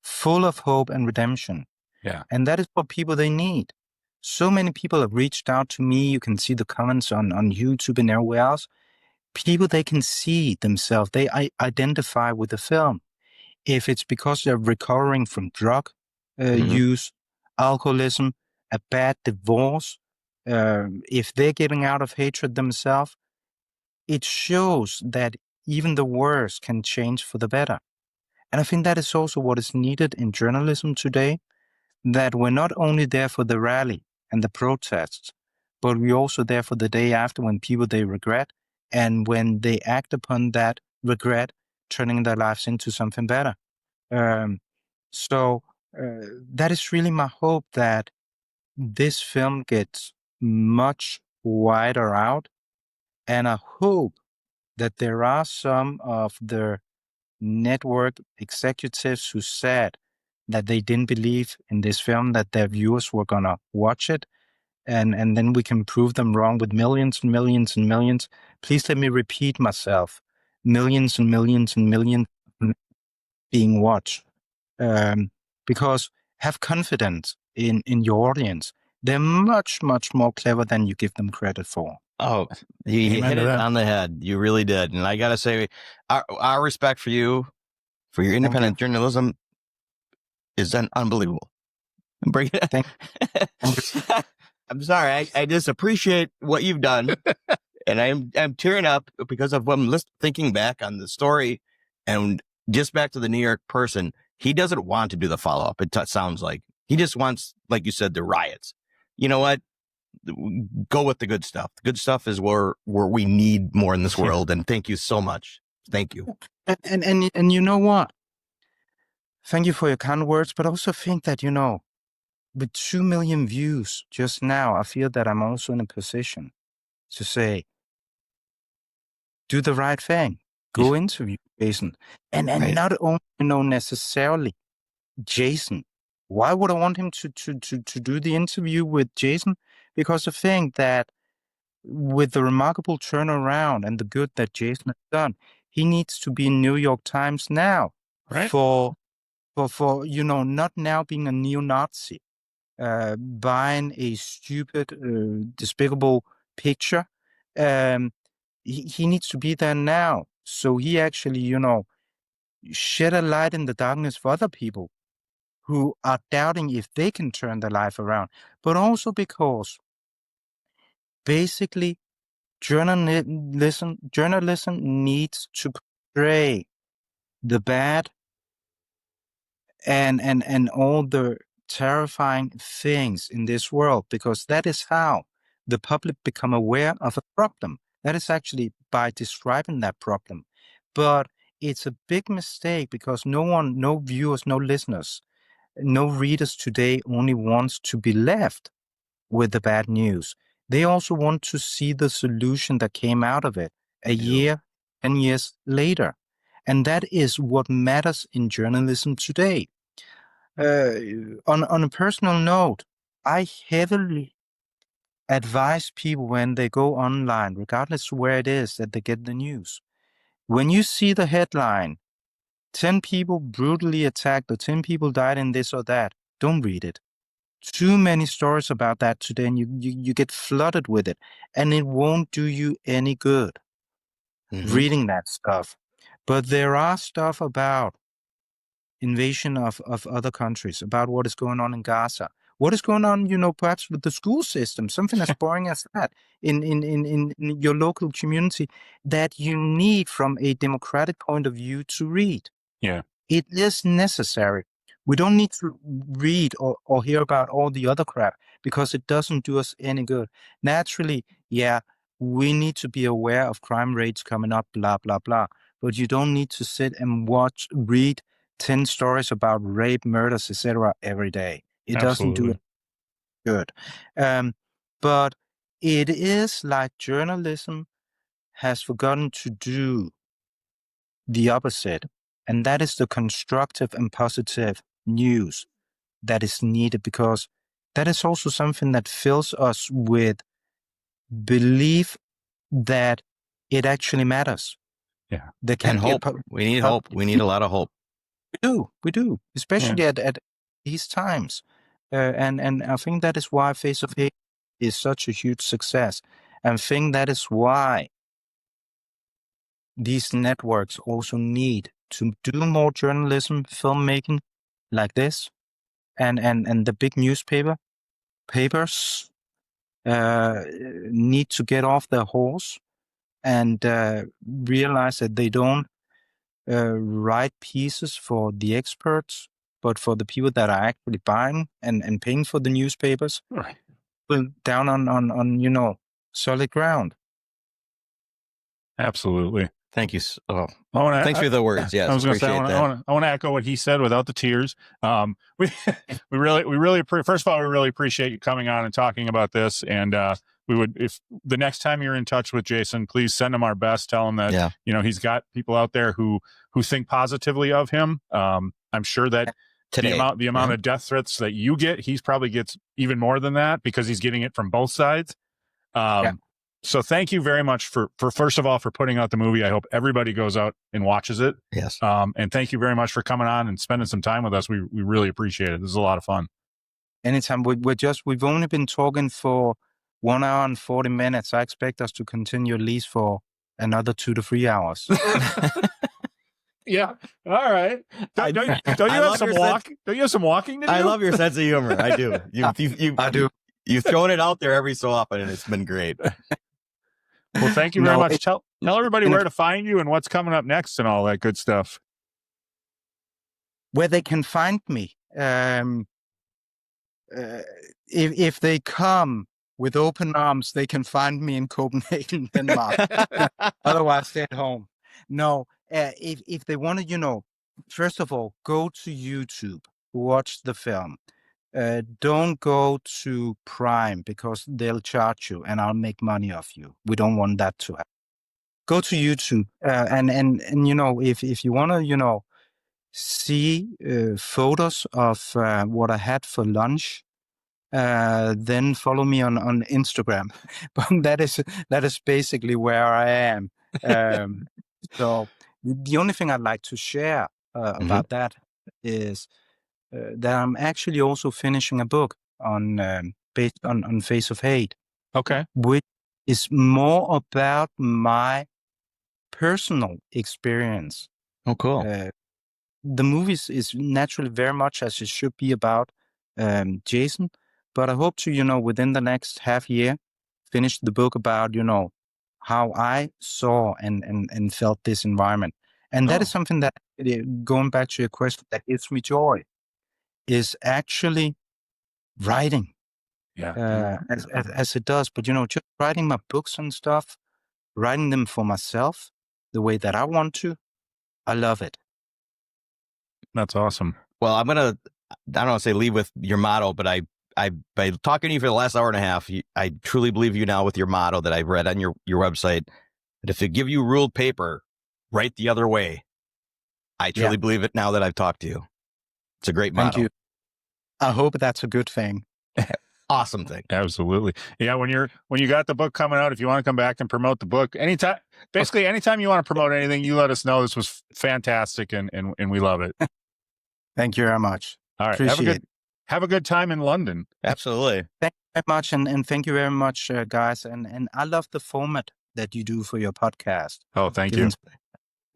full of hope and redemption. Yeah. And that is what people they need. So many people have reached out to me. You can see the comments on YouTube and everywhere else. People, they can see themselves. They identify with the film. If it's because they're recovering from drug use, alcoholism, a bad divorce, if they're getting out of hatred themselves, it shows that even the worst can change for the better. And I think that is also what is needed in journalism today, that we're not only there for the rally and the protests, but we're also there for the day after when people they regret, and when they act upon that regret, turning their lives into something better. So that is really my hope, that this film gets much wider out. And I hope that there are some of the network executives who said that they didn't believe in this film, that their viewers were going to watch it. And then we can prove them wrong with millions and millions and millions. Please let me repeat myself. Millions and millions and millions being watched. Because have confidence in your audience. They're much, much more clever than you give them credit for. Oh, you hit it on the head. You really did. And I got to say, our respect for you, for your independent journalism, is unbelievable. Thank I'm sorry. I just appreciate what you've done. And I'm tearing up because of what I'm thinking back on the story, and just back to the New York person. He doesn't want to do the follow-up. It sounds like he just wants, like you said, the riots. You know what? Go with the good stuff. The good stuff is where we need more in this world. And thank you so much. Thank you. And you know what? Thank you for your kind words, but I also think that, with 2 million views just now, I feel that I'm also in a position to say, do the right thing. Go interview Jasen. And Right. not only, necessarily Jasen. Why would I want him to do the interview with Jasen? Because I think that with the remarkable turnaround and the good that Jasen has done, he needs to be in New York Times now. Right. For not now being a neo-Nazi, buying a stupid, despicable picture. He needs to be there now. So he actually, shed a light in the darkness for other people who are doubting if they can turn their life around. But also because basically journalism needs to portray the bad and all the terrifying things in this world, because that is how the public become aware of a problem. That is actually by describing that problem. But it's a big mistake, because no viewers, no listeners, no readers today only wants to be left with the bad news. They also want to see the solution that came out of it a year, 10 years later. And that is what matters in journalism today. On a personal note, I heavily advise people when they go online, regardless of where it is that they get the news. When you see the headline, 10 people brutally attacked or 10 people died in this or that, don't read it. Too many stories about that today, and you get flooded with it, and it won't do you any good reading that stuff. But there are stuff about invasion of other countries, about what is going on in Gaza, what is going on, perhaps with the school system, something as boring as that in your local community, that you need from a democratic point of view to read. Yeah. It is necessary. We don't need to read or hear about all the other crap, because it doesn't do us any good. Naturally, yeah, we need to be aware of crime rates coming up, blah, blah, blah. But you don't need to sit and read 10 stories about rape, murders, etc. every day. It doesn't do it good. But it is like journalism has forgotten to do the opposite, and that is the constructive and positive news that is needed, because that is also something that fills us with belief that it actually matters. Yeah. And hope. We need hope. We need a lot of hope. We do, especially at these times. And I think that is why Face of Hate is such a huge success. And I think that is why these networks also need to do more journalism, filmmaking like this, and the big papers need to get off their horse and realize that they don't write pieces for the experts, but for the people that are actually buying and paying for the newspapers. Right. Down on solid ground. Thank you. Absolutely. Thanks Thanks for the words. Yes, I was going to say, appreciate that. I want to echo what he said without the tears. We really first of all, we really appreciate you coming on and talking about this. And we would, if the next time you're in touch with Jasen, please send him our best. Tell him that he's got people out there who think positively of him. I'm sure that Today, the amount of death threats that you get, he's probably gets even more than that because he's getting it from both sides. So thank you very much for first of all, for putting out the movie. I hope everybody goes out and watches it. Yes. And thank you very much for coming on and spending some time with us. We really appreciate it. This is a lot of fun. Anytime. We've only been talking for 1 hour and 40 minutes. I expect us to continue at least for another 2 to 3 hours. Yeah. All right. Don't you have some walking to do? I love your sense of humor. I do. I do. You've thrown it out there every so often, and it's been great. Well, thank you very much. Tell everybody where to find you and what's coming up next and all that good stuff. Where they can find me. If they come with open arms, they can find me in Copenhagen, Denmark. Otherwise, stay at home. No, if they want to, first of all, go to YouTube, watch the film. Don't go to Prime because they'll charge you and I'll make money off you. We don't want that to happen. Go to YouTube and if you want to see photos of what I had for lunch, then follow me on Instagram. But that is basically where I am. So the only thing I'd like to share about that is that I'm actually also finishing a book based on Face of Hate. Okay. Which is more about my personal experience. Oh, cool. The movie is naturally very much as it should be about Jasen, but I hope to, within the next half year, finish the book about, how I saw and felt this environment. And that is something that, going back to your question, that gives me joy. Is actually writing, as it does. But just writing my books and stuff, writing them for myself, the way that I want to. I love it. That's awesome. Well, I don't want to say leave with your motto, but by talking to you for the last hour and a half, I truly believe you now with your motto that I've read on your website. That if they give you ruled paper, write the other way. I truly believe it now that I've talked to you. It's a great motto. Thank you. I hope that's a good thing. Awesome thing. Absolutely. Yeah. When you got the book coming out, if you want to come back and promote the book anytime you want to promote anything, you let us know. This was fantastic. And we love it. Thank you very much. All right. Have a good time in London. Absolutely. Thank you very much. And thank you very much, guys. And I love the format that you do for your podcast. Oh, thank you.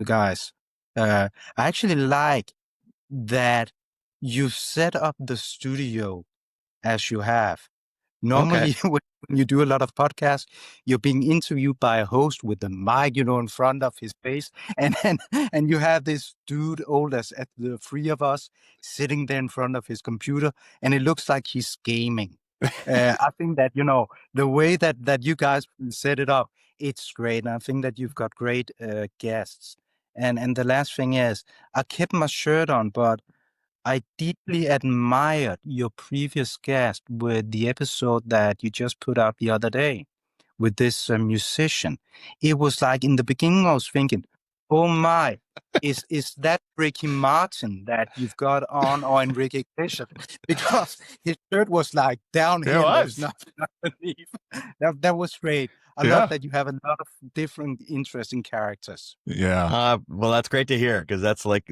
Guys. I actually like that you've set up the studio as you have. Normally, when you do a lot of podcasts, you're being interviewed by a host with the mic, in front of his face. And you have this dude, old as the three of us, sitting there in front of his computer, and it looks like he's gaming. I think that, the way that you guys set it up, it's great. And I think that you've got great guests. And the last thing is, I kept my shirt on, but I deeply admired your previous guest with the episode that you just put out the other day with this musician. It was like in the beginning, I was thinking, oh my, is that Ricky Martin that you've got on or Enrique Iglesias? Because his shirt was like down here. There's nothing underneath. That was great. I love that you have a lot of different interesting characters. Yeah. Well, that's great to hear because that's like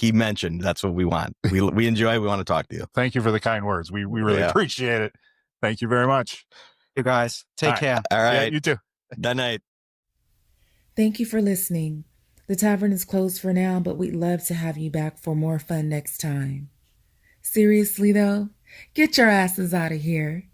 he mentioned. That's what we want. We enjoy. We want to talk to you. Thank you for the kind words. We really appreciate it. Thank you very much. You guys, take care. All right. Yeah, you too. Good night. Thank you for listening. The tavern is closed for now, but we'd love to have you back for more fun next time. Seriously, though, get your asses out of here.